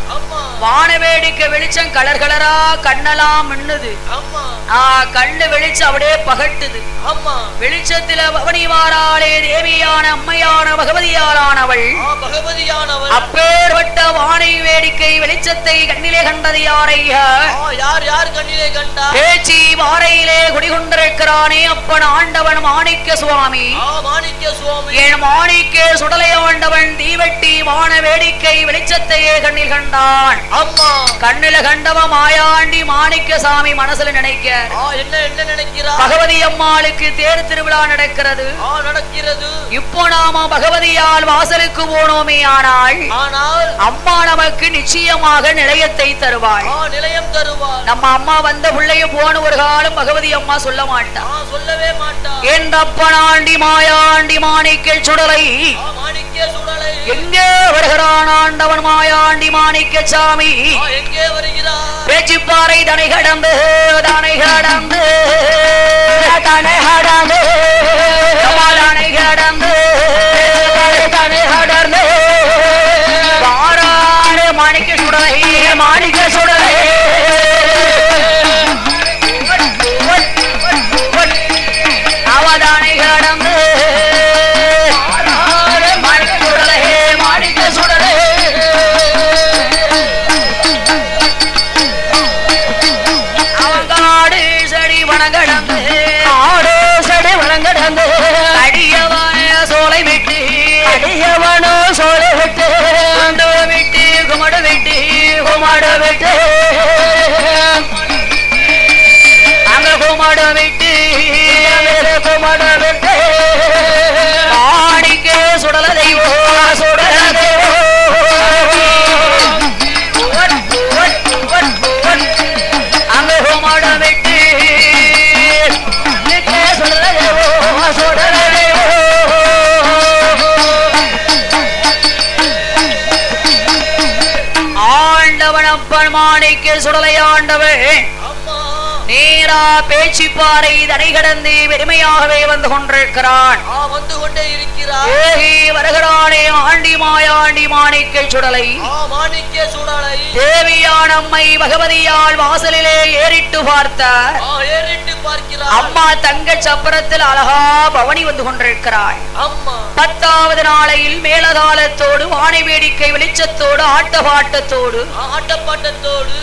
வானவேடிக்கை வெளிச்சம் கலர் கலரா கண்ணெல்லாம் மின்னுது. கண்ணு வெளிச்சம் அப்படியே பகட்டுது. வெளிச்சத்துல பவனி வாராளே தேவியான அம்மையான பகவதியாளானவள். அப்பேற்பட்ட வானை வேடிக்கை வெளிச்சத்தை கண்ணிலே கண்டது யாரையா? பேச்சி வாரையிலே குடிகொண்டிருக்கிறானே அப்பன் ஆண்டவன் மாணிக்க சுவாமி. என் மாணிக்க சுடலை ஆண்டவன் தீவெட்டி வான வேடிக்கை வெளிச்சத்தையே கண்ணில் கண்டான். கண்ணில கண்டவ மாயாண்டி மாணிக்க சாமி மனசுல நினைக்க என்ன நினைக்கிறார்? பகவதி அம்மாளுக்கு தேர் திருவிழா நடக்கிறது. இப்போ நாம பகவதியால் வாசலுக்கு போனோமே, ஆனால் அம்மா நமக்கு நிச்சயமாக நிலையத்தை தருவாள். நம்ம அம்மா வந்த பிள்ளைய போன ஒரு காலம் பகவதி அம்மா சொல்ல மாட்டா, சொல்லவே மாட்டா. என்றப்பனாண்டி மாயாண்டி மாணிக்க சுடலை எங்கே வருகிறான் ஆண்டவன் மாயாண்டி மாணிக்க சாமி? எங்கே வருகிறார்? பேச்சிப்பாறை தனை கடந்து தனை கடந்து தனை கடந்து தனை கடந்து தனை கடந்து வாராறு மாணிக்க சுடலை மாணிக்க சுடலை அவதானை கடந்து சோலை விட்டு அடியவனோ சோலை விட்டு விட்டு குமட விட்டு குமாட விட்டு அங்க குமாட விட்டு குமாட விட்டு ஆடிக்கு சுடல தெய்வோ சுடல தெய்வோ அங்க குமாட விட்டு சுடல தெய்வோ சுடல தெய்வோ சுடலையாண்டவன் அம்மா நேரா பேச்சிப்பாறை தடை கடந்து வெறுமையாகவே வந்து கொண்டிருக்கிறான். வந்து கொண்டே இருக்கிறார். ஏகி வருகிறானே ஆண்டி மாயாண்டி மாணிக்க சுடலை. மாணிக்க சுடலை தேவியான அம்மை பகவதியால் வாசலிலே ஏறிட்டு பார்த்தார். ஏறிட்டு பார்க்கிறார். அம்மா தங்க சப்பரத்தில் அழகா பவனி வந்து கொண்டிருக்கிறாள். அம்மா 10வது நாளையில் மேலதாளத்தோடு வானை வேடிக்கை வெளிச்சத்தோடு ஆட்டப்பாட்டத்தோடு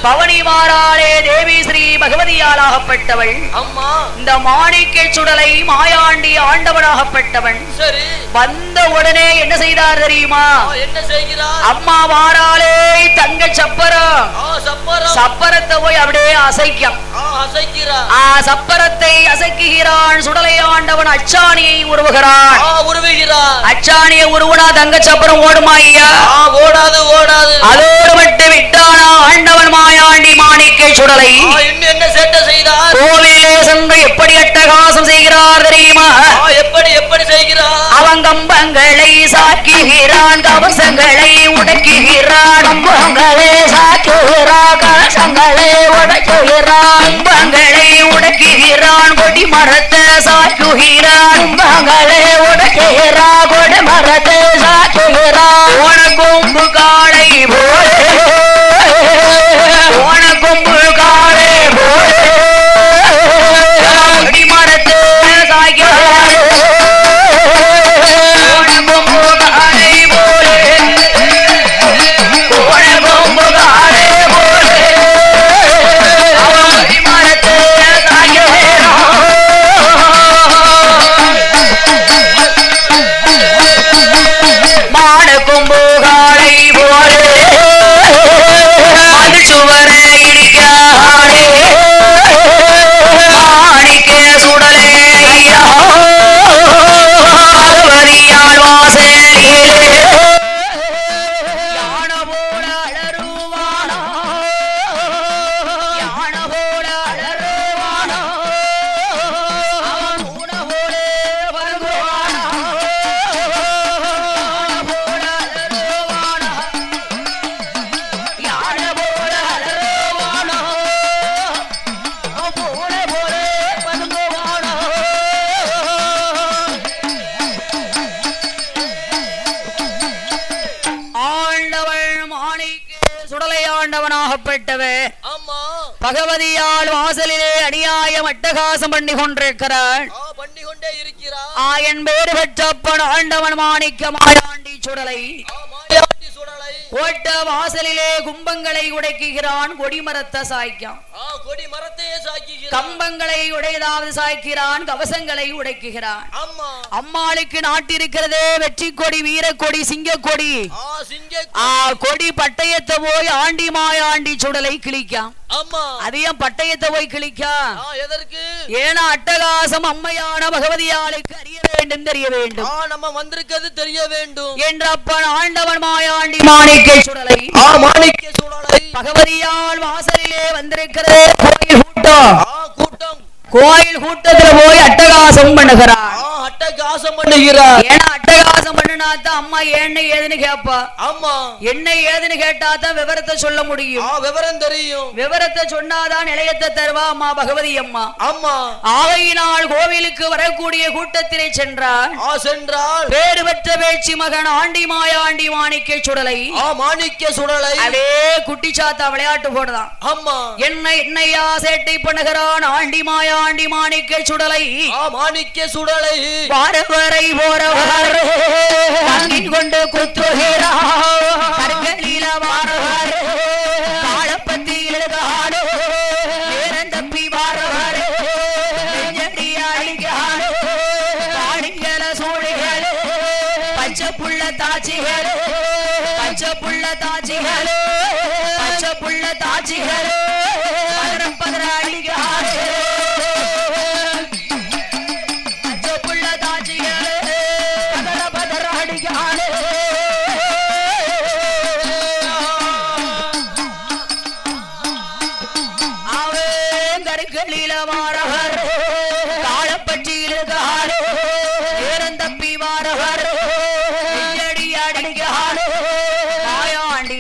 பவனி மாறாளே தேவி ஸ்ரீ பகவதியால் ஆகப்பட்டவள். அம்மா இந்த மாணிக்க சுடலை மாயாண்டி ஆண்டவனாகப்பட்டவன். சரி வந்த உடனே என்ன செய்தார் தெரியுமா? என்ன செய்கிறார்? அம்மா வாராளே தங்க சப்பரம். சப்பரத்தை போய் அப்படியே அசைக்கும். சப்பரத்தை அசைக்குகிறான். சுடலை ஆண்டவன் அச்சாணியை உருவுகிறான். அச்சாணியை உருவனா தங்க சப்பரம் ஓடுமா ஐயா? ஓடாது ஓடாது. அதோடு மட்டும் விட்டானா ஆண்டவன் மாயாண்டி மாணிக்க சுடலை என்ன சேட்டை செய்தார்? கோவிலே சென்று எப்படி அட்டகாசம் செய்கிறார் தெரியுமா? எப்படி எப்படி செய்கிறார்? அவன் கம்பங்களை சாக்குகிறான், கவசங்களை உடைக்குகிறான். கம்பங்களை சாக்குகிறான், கவசங்களை உடைக்குகிறான். கம்பங்களை உடைக்குகிறான், கொடி மரத்தை சாக்குகிறான். கம்பங்களை உடைக்குகிறான், கொடி மரத்தை சாக்குகிறான். ஓன கொம்பு காளை போலே, ஓன கொம்பு காளை போலே கொடி மரத்தை சாக்கிறான். பகவதியால் வாசலிலே அநியாயம் அட்டகாசம் பண்ணி கொண்டிருக்கிறாள். ஆயன் பேறு பெற்றப்பன் ஆண்டவன் மாணிக்க மாயாண்டி சுடலை கோட்ட வாசலிலே கும்பங்களை உடைக்குகிறான். கொடிமரத்தை சாய்க்கான். கம்பங்களை உடையதாவது சாய்க்கிறான். கவசங்களை உடைக்குகிறான். அம்மாளுக்கு நாட்டிருக்கிறதே வெற்றி கொடி, வீரக்கொடி, சிங்கக்கொடி. கொடி பட்டயத்தை போய் ஆண்டி மாயாண்டி சுடலை கிழிக்கான். அதையும் பட்டயத்தை போய் கிழிக்கான். ஏன்னா அட்டகாசம் அம்மையான பகவதியாளுக்கு அறிய வேண்டும், தெரிய வேண்டும். நம்ம வந்திருக்கிறது தெரிய வேண்டும் என்றப்பன் ஆண்டவன் மாயாண்டி மாணிக்க சுடலை பகவதியால் வாசலிலே வந்திருக்கிறது. கோயில் கூட்டம். கோயில் கூட்டத்துல போய் அட்டகாசம் பண்ணுகிறார். ஏன்னா அட்டகாசம் பண்ணினாத்தான் அம்மா என்ன ஏதுன்னு கேப்பா. அம்மா என்ன ஏதுன்னு கேட்டாதான் விவரத்தை சொல்ல முடியும். விவரம் தெரியும். விவரத்தை சொன்னாதான் நிலையத்தை தருவா அம்மா பகவதி அம்மா. ஆகையினால் கோவிலுக்கு வரக்கூடிய கூட்டத்திலே சென்றார். பேறு பெற்ற பேச்சு மகன் ஆண்டி மாயாண்டி மாணிக்க சுடலை. மாணிக்க சுடலை அதே குட்டி சாத்தா விளையாட்டு போடுதான். அம்மா என்னையா சேட்டை பண்ணுகிறான் ஆண்டி மாயாண்டி மாணிக்க சுடலை. மாணிக்க சுடலை வாரவரை போறவர் வாங்கிக் கொண்டு குத்துகிறார். வாரவர் காலப்பத்தியில் எழுதாடு நேரம் தப்பி வாரவர் அடிக்காடு காணிகள சூழிகள் பச்சை புள்ள தாச்சிகள் பச்சை புள்ள தாச்சிகள் பச்சை புள்ள தாச்சிகள் பதற அடிக்காடு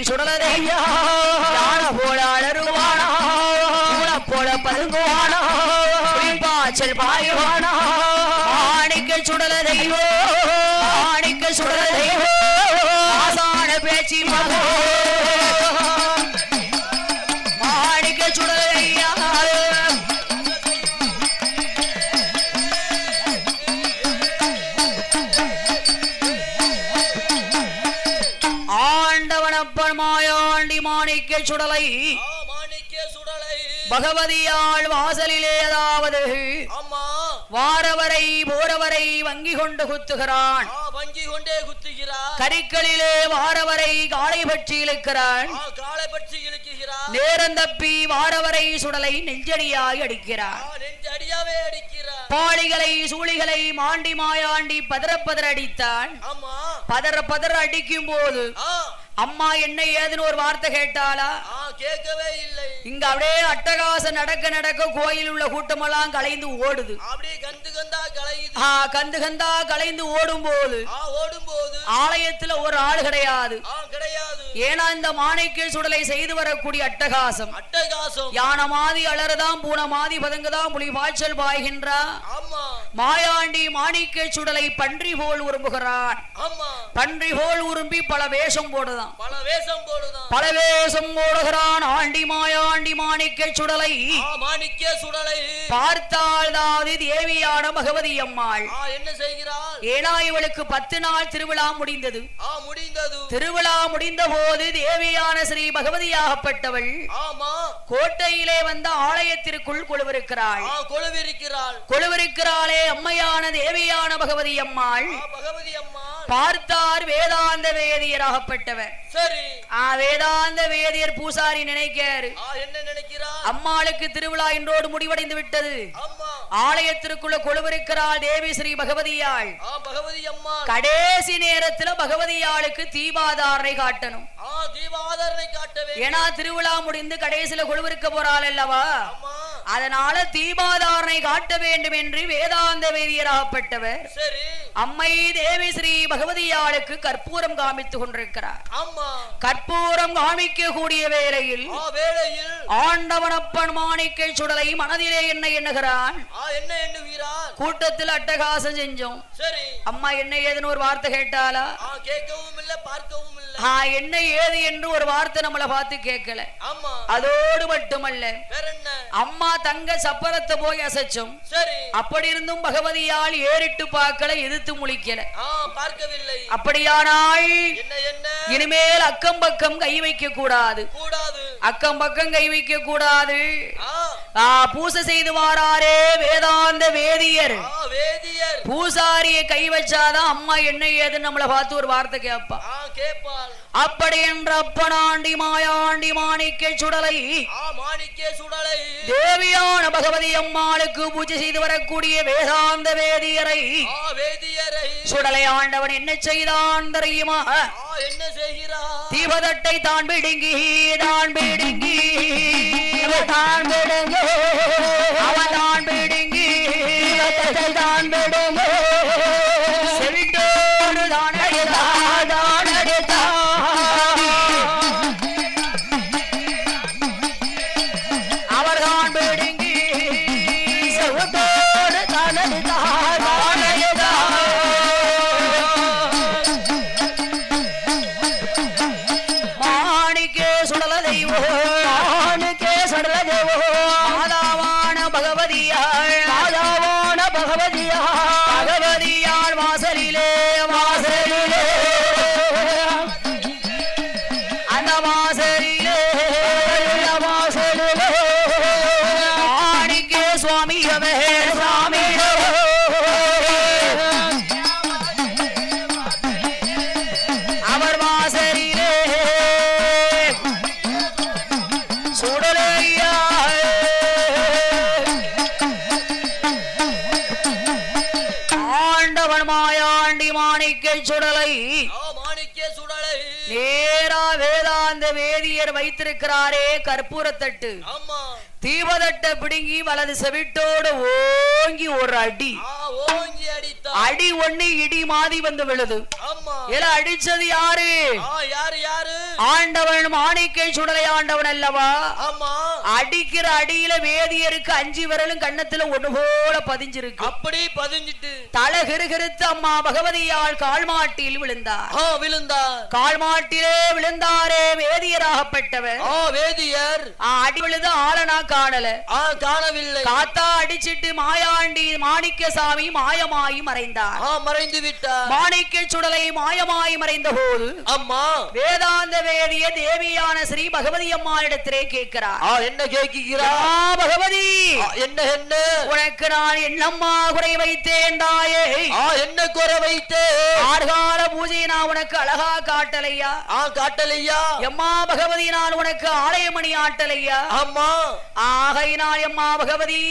சுடலையா போல அலருவானா போல பதுங்குவானா பாய்ச்சல் பாயுவானா மாணிக்க சுடல தெய்வம் மாணிக்க சுடல தெய்வம் ஆசான பேச்சு மகோ மாணிக்க சுடல ஐயா ஆண்டவனப்பன் மாயாண்டி மாணிக்க சுடலை பகவதியாள் வாசலிலே அதாவது அம்மா வாரவரை போரவரை வங்கி கொண்டு குத்துகிறான் வங்கி கொண்டே குத்துகிறான் கரிக்களிலே வாரவரை காளை பற்றி இழுக்கிறான் காளை பற்றி இழுக்கிறான் நேரம் தப்பி வாரவரை சுடலை நெஞ்சடியாய் அடிக்கிறான் நெஞ்சடியாவே அடிக்கிறான் பாளிகளை சூளிகளை மாண்டி மாயாண்டி பதற பதற அடித்தான் அம்மா பதற பதற அடிக்கும் போது அம்மா என்ன ஏதுன்னு ஒரு வார்த்தை கேட்டாளா கேட்கவே இல்லை இங்க அப்படியே அட்டகாசம் நடக்க நடக்க கோயில் உள்ள கூட்டமெல்லாம் கலைந்து ஓடுது அப்படியே கந்து கந்தா கலையுது கந்து கந்தா கலைந்து ஓடும் போது ஆலயத்துல ஒரு ஆள் கிடையாது ஏன்னா இந்த மாணிக்க சுடலை செய்து வரக்கூடிய அட்டகாசம் யானை மாதி அலறுதான் பூனை மாதி பதுங்குதான் புலி பாய்ச்சல் பாய்கின்றா மாயாண்டி மாணிக்க சுடலை பன்றி போல் உரும்புகிறான் பன்றி போல் உரும்பி பல வேஷம் போடுதான் பல வேஷம் போடுகிறான் ஆண்டி மாயாண்டி மாணிக்க சுடலை பார்த்தால் தாவி தேவியான பகவதி அம்மாள் என்ன செய்கிறாள் ஏனா இவளுக்கு 10 நாள் திருவிழா முடிந்தது திருவிழா முடிந்த போது தேவியான ஸ்ரீ பகவதியாகப்பட்டவள் கோட்டையிலே வந்த ஆலயத்திற்குள் கொலுவிருக்கிறாள் கொலுவிருக்கிறாளே அம்மையான தேவியான பகவதி அம்மாள் பார்த்தார் வேதாந்த வேதியராகப்பட்டவர் சரி வேதாந்த வேதியர் பூசாரி நினைக்காரு என்ன நினைக்கிறார் அம்மாளுக்கு திருவிழா இன்றோடு முடிவடைந்து விட்டது ஆலயத்திற்குள்ள கொலுவிருக்கிறாள் தேவி ஸ்ரீ பகவதியாள் பகவதி அம்மா கடைசி நேரத்துல பகவதியாளுக்கு தீபாதாரணை காட்டணும் ஏன்னா திருவிழா முடிந்து கடைசியில கொலுவிருக்க போறாள் அல்லவா அதனால தீபாதாரணை காட்ட வேண்டும் என்று வேதாந்த வேதியராகப்பட்டவர் அம்மை தேவி ஸ்ரீ பகவதியாளுக்கு கற்பூரம் காமித்துக் கொண்டிருக்கிறார் கற்பூரம் காமிக்க கூடிய வேளையில் ஆண்டவனப்பன் மாணிக்க சுடலை மனதிலே என்ன எண்ணுகிறான் கூட்டத்தில் அட்டகாசம் செஞ்சோம் அம்மா என்ன ஏதுன்னு ஒரு வார்த்தை கேட்டாலா கேட்கவும் இல்ல பார்க்கவும் இல்ல என்ன ஏது என்று ஒரு வார்த்தை நம்மளை பார்த்து கேட்கல அதோடு மட்டுமல்ல அம்மா தங்க சப்பரத்தை போய் அசைச்சோம் அப்படி இருந்தும் பகவதியால் ஏறிட்டு பார்க்கல எதிர்த்து முழிக்கல பார்க்கவில்லை அப்படியானால் இனிமேல் அக்கம் பக்கம் கை வைக்க கூடாது அக்கம் பக்கம் கை வைக்க கூடாது பூசை செய்து வாராரே வேதாந்த வேதியர் பூசாரிய கை வச்சாதான் அம்மா என்ன ஏது நம்மளை பார்த்து ஒரு வார்த்தை கேட்பா அப்படி என்ற அப்பனாண்டி மாயாண்டி மாணிக்க சுடலை தேவியான பகவதி அம்மாளுக்கு பூஜை செய்து வரக்கூடிய வேதாந்த வேதியரை சுடலை ஆண்டவன் என்ன செய்தான் தெரியுமா என்ன செய்கிறார் தீபதட்டை தான் பிடுங்கி அவன் தான் பிடுங்கி செவிட்டோடு தான் அவர்தான் பிடுங்கி செவிட்டோடு மாணிக்கே சுடல தெய்வம் மாதாவான பகவதியாள் வாசலிலே அந்த வாசலிலே மாணிக்கே சுவாமியவே அவர் வாசலிலே சுடலையா ஆண்டவன் மாயாண்டி மாணிக்க சுடலை நேரா வேதாந்த வேதியர் வைத்திருக்கிறாரே கற்பூரத்தட்டு தீபதட்டை பிடுங்கி வலது செவிட்டோடு ஓங்கி ஒரு அடி ஒண்ணு இடி மாதி வந்து விழுது அடிச்சது யாரு ஆண்டவன் மாணிக்கை சுடலை ஆண்டவன் அல்லவா? ஆமா. அடிக்கிற அடியில வேதியருக்கு 5 விரலும் கண்ணத்துல ஒண்ணு போல பதிஞ்சிருக்கு. அப்படி பதிஞ்சிட்டு தலை கிருகிருத்து அம்மா பகவதியால் கால்மாட்டில் விழுந்தார். விழுந்தார். கால்மாட்டிலே விழுந்தாரே வேதியராகப்பட்டவர். வேதியர் அடி விழுது ஆளனா காணல. காணவில்லை. காத்தா அடிச்சிட்டு மாயாண்டி மாணிக்கசாமி மாயமாயி மறைந்தார். மறைந்து விட்டார். மாணிக்க சுடலை மாயமாயி மறைந்த போது அம்மா வேதாந்த வேதிய தேவியான ஸ்ரீ பகவதி அம்மா இடத்திலே கேட்கிறார். என்ன கேட்கிறார்? பகவதி, என்ன என்ன உனக்கு நான் என்னம்மா குறை வைத்தேன் தாயே? என்ன குறை வைத்தேன்? ஆர்கால பூஜை நான் உனக்கு அழகா காட்டலையா? காட்டலையா. எம்மா பகவதி, நான் உனக்கு ஆலயமணி ஆட்டலையா? அம்மா. ஆகையினால் எம்மா பகவதி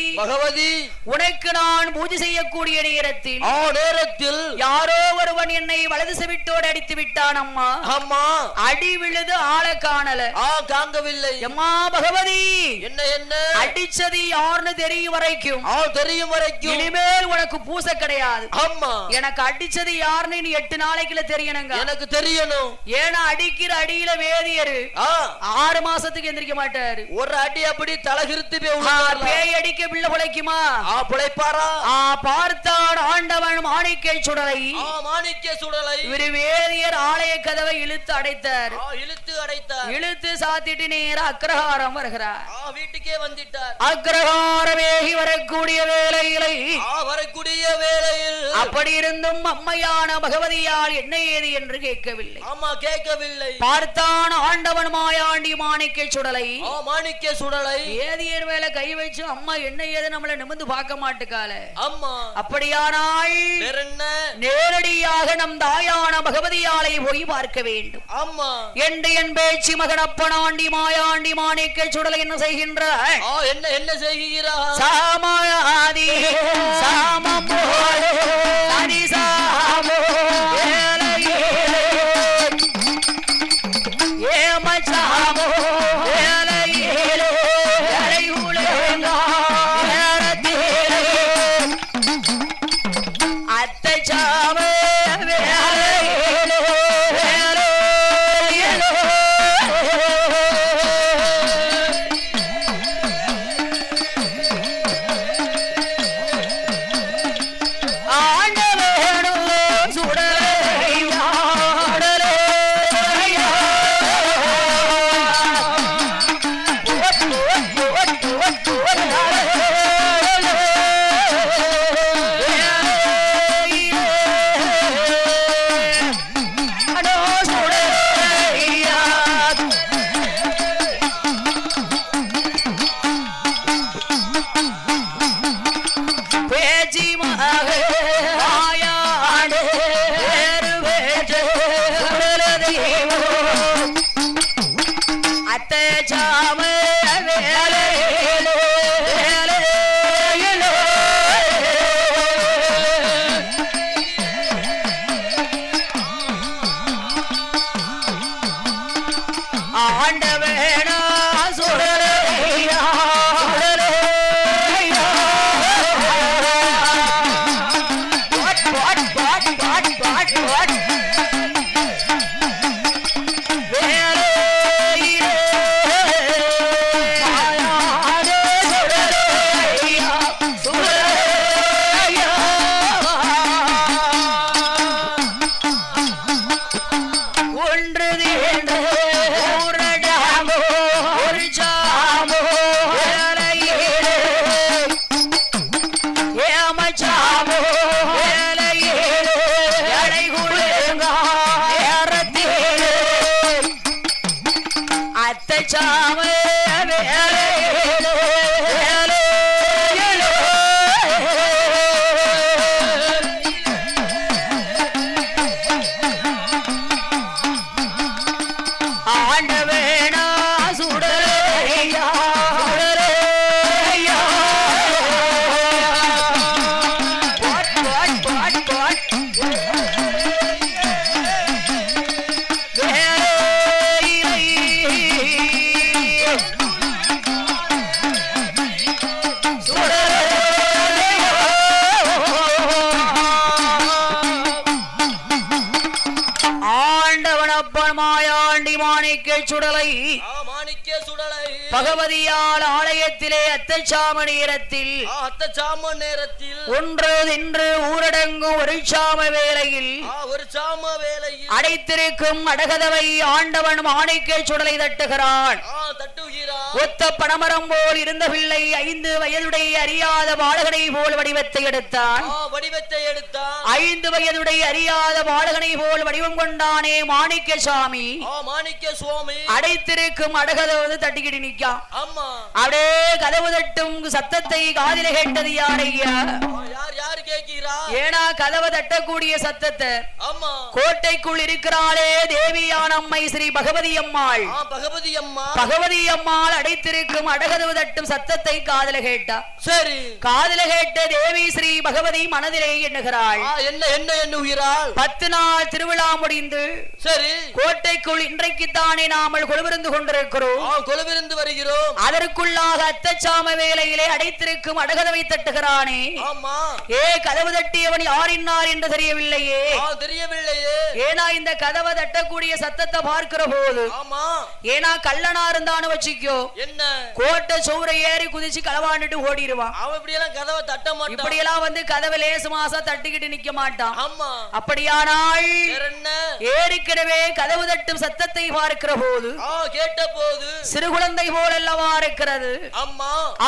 உனக்கு நான் பூஜை செய்யக்கூடிய நேரத்தில் யாரோ ஒருவன் என்னை வலது செவிட்டோடு அடித்து விட்டான் அம்மா. அம்மா அடி விழுது ஆள காணல. காங்கவில்லை. எம்மா பகவதி, என்ன என்ன அடிச்சது யாருன்னு தெரியும் வரைக்கும் இனிமேல் உனக்கு பூசை கிடையாது. அம்மா எனக்கு அடிச்சது யாருன்னு நீ 8 நாளைக்குள்ள தெரியணுங்க. எனக்கு தெரியணும். ஏன்னா அடிக்கிற அடியில வேதியரு 6 மாசத்துக்கு எந்திரிக்க மாட்டாரு. ஒரு அடி அப்படி தலகிருத்து பேய் அடிக்க பிள்ளை பிழைக்குமா? பிழைப்பாரா? பார்த்தான் ஆண்டவன் மாணிக்கை சுடலை. இவரு வேதியர் ஆலய கதவை இழுத்து அடைத்தார். இழுத்து சாத்திட்டு நேர அக்ரஹாரம் வருகிறார். வீட்டுக்கே வந்துட்டார். அக்ரஹாரமேகி வரக்கூடிய வேளையில் அப்படி இருந்தும் அம்மையான பகவதியால் என்ன ஏது என்று கேட்கவில்லை. பார்த்தான் ஆண்டவன் மாயாண்டி மாணிக்கை சுடலை. வேதியர் மேல கை வச்சு அம்மா என்ன ஏது நம்மளை நிமிர்ந்து பார்க்க மாட்டுக்கால. அம்மா அப்படியானால் நேரடியாக நம் தாயான பகவதியாலை போய் பார்க்க வேண்டும். அம்மா என்று என் பேச்சு மகனப்பனாண்டி மாயாண்டி மாணிக்கை சுடலை என்ன செய்கின்ற என்ன செய்கிறார்? சாமாதி சாமமோ அனிசாமோ ஏமச்சாமோ ஆண்டவன் மாணிக்க சுடலை மாணிக்க சுடலை பகவதியால் ஆலயத்திலே அத்தச்சாம நேரத்தில் அத்தச்சாம நேரத்தில் ஒன்று நின்று ஊரடங்கும் ஒரு சாம வேளையில் அடைத்திருக்கும் அடகதவை ஆண்டவன் மாணிக்க சுடலை தட்டுகிறான். ஒத்த பனமரம் போல் இருந்த பிள்ளை 5 வயதுடைய அறியாத பாலகனை போல் வடிவத்தை எடுத்தான். 5 வயதுடைய அறியாத பாலகனை போல் வடிவம் கொண்டானே மாணிக்க சுவாமி. அடைத்திருக்கும் அடகதவு தட்டிக்கிட்டு நிற்கான். அப்படியே கதவு தட்டும் சத்தத்தை காதில கேட்டது யாரையா? ஏனா கதவு தட்டக்கூடிய சத்தத்தை கோட்டைக்குள் இருக்கிறாளே தேவியான அம்மை ஸ்ரீ பகவதி அம்மாள். பகவதி அம்மாள் அடைத்திருக்கும் அடகதவு தட்டும் சத்தத்தை காதல கேட்டா. சரி, காதல கேட்ட தேவி ஸ்ரீ பகவதி மனதிலே எண்ணுகிறாள். என்ன எண்ணுகிறாள்? 10 நாள் திருவிழா முடிந்து சரி கோட்டைக்குள் இன்றைக்குத்தானே நாமல் கொலுவிருந்து கொண்டிருக்கிறோம். கொலுவிருந்து வருகிறோம். அதற்குள்ளாக அத்தச்சாம வேளையிலே அடைத்திருக்கும் அடகதவை தட்டுகிறானே. ஏ கதவு தட்டியவன் யார் இன்னார் என்று தெரியவில்லையே. ஏனா இந்த கதவை தட்டக்கூடிய சத்தத்தை பார்க்கிற போது ஏனா கள்ளனா இருந்தான்னு வச்சுக்கோ, என்ன கோட்டை சோரை ஏறி குதிச்சு களவாண்டுட்டு ஓடிடுவான். இப்படி எல்லாம் வந்து கதவை லேசு மாசா தட்டிக்கிட்டு நிக்க மாட்டான். அப்படியானால் ஏற்கனவே கதவு தட்டும் சத்தத்தை பார்க்கிற போது கேட்ட போது சிறு குழந்தை போல் அல்லவா இருக்கிறது.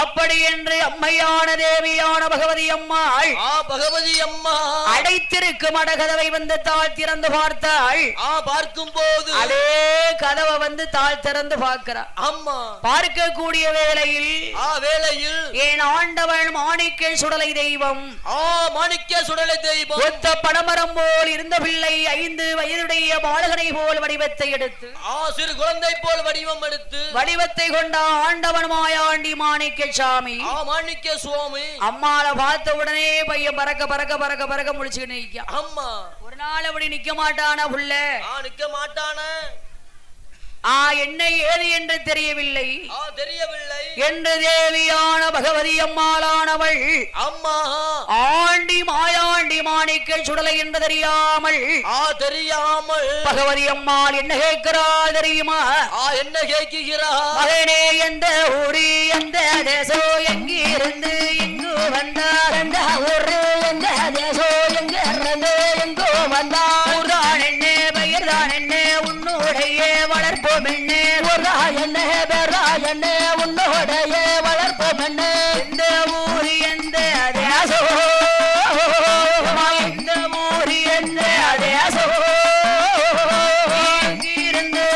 அப்படி என்று அம்மையான தேவியான பகவதி அம்மாள் அடைத்திருக்கும் அடகதவை வந்து தாழ் திறந்து பார்த்தாள். பார்க்கும் போது அதே கதவை வந்து தாழ் திறந்து பார்க்கிறார். பார்க்கக்கூடிய வேளையில் ஏன் ஆண்டவன் மாணிக்க சுடலை தெய்வம். மாணிக்க சுடலை தெய்வம் ஒத்த பனமரம் போல் இருந்த பிள்ளை 5 வயதுடைய பாலகனை போல் வடிவத்தை எடுத்து சிறு குழந்தை போல் வடிவம் எடுத்து வடிவத்தை கொண்ட ஆண்டவன் மாயாண்டி மாணிக்க சாமி. மாணிக்க சுவாமி அம்மாள பார்த்த உடனே பையன் பறக்க பறக்க பறக்க பறக்க முடிச்சுக்கிட்டு நிக்க. அம்மா ஒரு நாள் அப்படி நிக்க மாட்டானா புள்ள? நிக்க மாட்டான. என்ன ஏது என்று தெரியவில்லை என்று தேவியான பகவதி அம்மாளானவள் அம்மா ஆண்டி மாயாண்டி மாணிக்க சுடலை என்று தெரியாமல் பகவதி அம்மாள் என்ன கேட்கிறா தெரியுமா? என்ன கேட்கிறா? மகனே எந்த ஊரு எந்த தேசோ எங்கிருந்து எங்கு வந்தார்? எந்த ஊரு எந்த தேசோ எங்கிருந்து எங்கு வந்தார்? ஊர்தான் என்ன பெயர்தான் என்ன உன்னுடைய வளர்ப்போம் என்ன? என்ன பெறா என்ன உன்னோடைய வளர்ப்போம் என்ன? எந்த ஊரு எந்த தேசோ எந்த ஊரு எந்த தேசோ எங்கிருந்து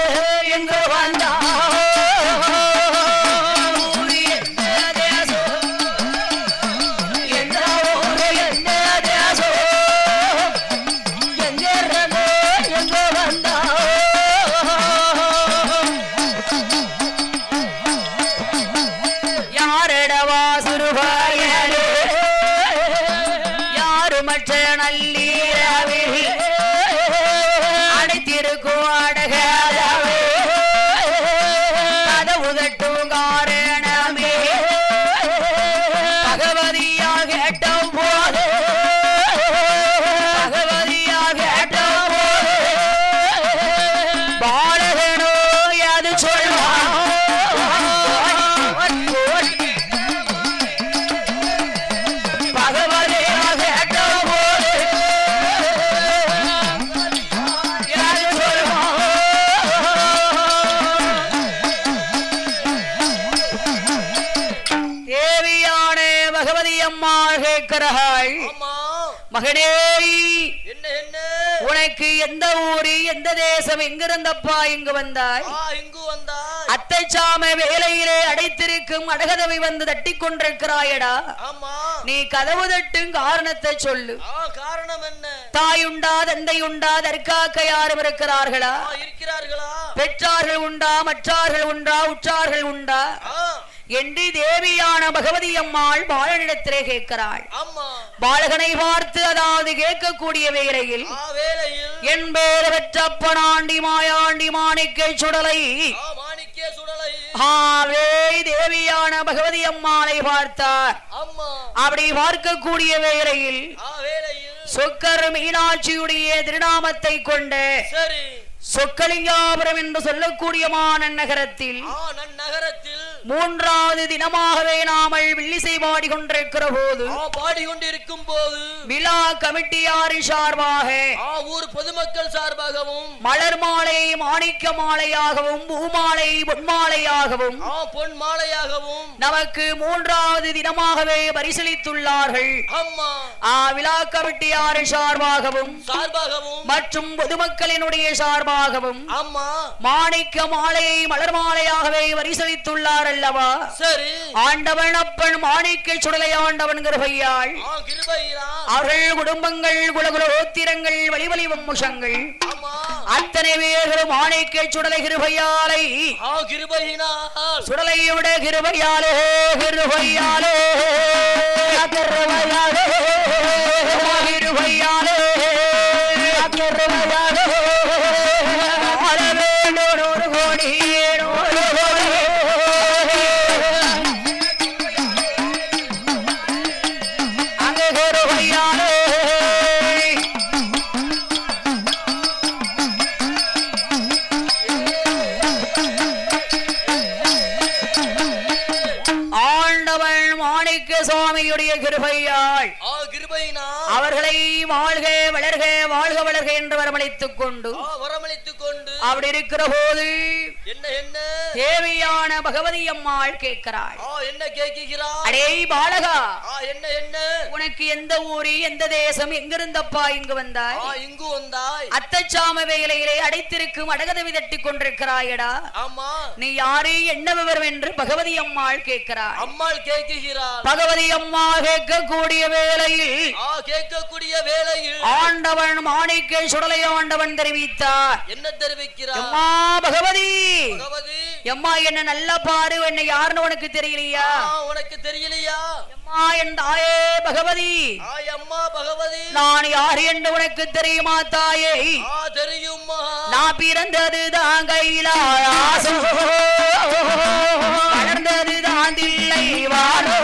எங்கு வந்தா? ஊரு எந்த தேசோ எந்த ஊரு எந்த தேசோ எங்கிருந்து எங்கு வந்தா? அடைத்திருக்கும் அடகதவை கதவு தட்டும் காரணமே பகவதியாக கேட்ட போது பகவதியாக கேட்ட போது பாலகனோ அது சொல்வான். மகனே உனக்கு எந்த ஊரு எந்த தேசம் எங்கிருந்தப்பா இங்கு வந்தாய்? அத்தைச்சாம வேலையிலே அடைத்திருக்கும் அடகதவை வந்து தட்டி கொண்டிருக்கிறாயடா. நீ கதவு தட்டும் காரணத்தை சொல்லு. காரணம் என்ன? தாயுண்டா தந்தை உண்டா தற்காக்க யாரும் இருக்கிறார்களா? பெற்றார்கள் உண்டா மற்றார்கள் உண்டா உற்றார்கள் உண்டா என்று தேவியான பகவதி அம்மாள் பாலனிடத்திலே கேட்கிறாள். பாலகனை பார்த்து அதாவது கேட்கக்கூடிய வேளையில் என் பேர் பெற்றப்பனாண்டி மாயாண்டி மாணிக்க சுடலை தேவியான பகவதி அம்மாளை பார்த்தார். அப்படி பார்க்கக்கூடிய வேளையில் சொக்கர் மீனாட்சியுடைய திருநாமத்தை கொண்டு சொக்கலிங்காபுரம் என்று சொல்லக்கூடிய நகரத்தில் நகரத்தில் 3வது தினமாகவே நாமல் வில்லிசை பாடிக்கொண்டிருக்கிற போது பாடிக்கொண்டிருக்கும் போது விழா கமிட்டியாரின் சார்பாக ஊர் பொதுமக்கள் சார்பாகவும் மலர் மாலை மாணிக்க மாலையாகவும் பூமாலை பொன்மாலையாகவும் பொன் மாலையாகவும் நமக்கு 3வது தினமாகவே பரிசீலித்துள்ளார்கள். அம்மா விழா கமிட்டியாரின் சார்பாகவும் மற்றும் பொதுமக்களினுடைய சார்பாகவும் அம்மா மாணிக்க மாலையை மலர் மாலையாகவே பரிசீலித்துள்ளார் அல்லவா? சரி. ஆண்டவன் அப்பன் மாணிக்க சுடலை ஆண்டவன் கிருபையால் அவர்கள் குடும்பங்கள் குலகுலோத்திரங்கள் வழிவழி வம்சங்கள் அத்தனை பேரும் மாணிக்க சுடலை கிருபையாலை சுடலை விட கிருபையாலே கிருபையாலே கிருபையாலே கிருபையாலே கிருபையாலே ஒரு கோடி சுவாமியுடைய கிருபையால் அவர்களை வாழ்க வளர்க வாழ்க வளர்க என்று வரமளித்துக் கொண்டு அப்படி இருக்கிற போது என்ன தேவையான பகவதி அம்மாள் கேட்கிறாள். என்ன கேட்கிறாள்? அடே பாலகா, என்ன உனக்கு எந்த ஊரு எந்த தேசம் எங்கிருந்தப்பா இங்கு வந்தாய்? இங்கு வந்தாய் அத்தச்சாம வேலையிலே அடைத்திருக்கும் அடகதவி தட்டி கொண்டிருக்கிறாயடா. ஆமா. நீ யாரு என்ன விவரம் என்று பகவதி அம்மாள் கேட்கிறாள். அம்மாள் கேட்கிறாள். பகவதி அம்மா கேட்கக்கூடிய வேளையில் ஆண்டவன் மாணிக்க சுடலை ஆண்டவன் தெரிவித்தார். என்ன தெரிவிக்கிறார்? அம்மா பகவதி, அம்மா என்ன நல்லா பாரு, என்ன யாருன்னு உனக்கு தெரியலையா? உனக்கு தெரியலையா? அம்மா என் தாயே பகவதி, அம்மா பகவதி, நான் யார் என்று உனக்கு தெரியுமா தாயே? தெரியுமா? நான் பிறந்ததுதான் கைலாசம், வளர்ந்ததுதான் தில்லை வாழோ,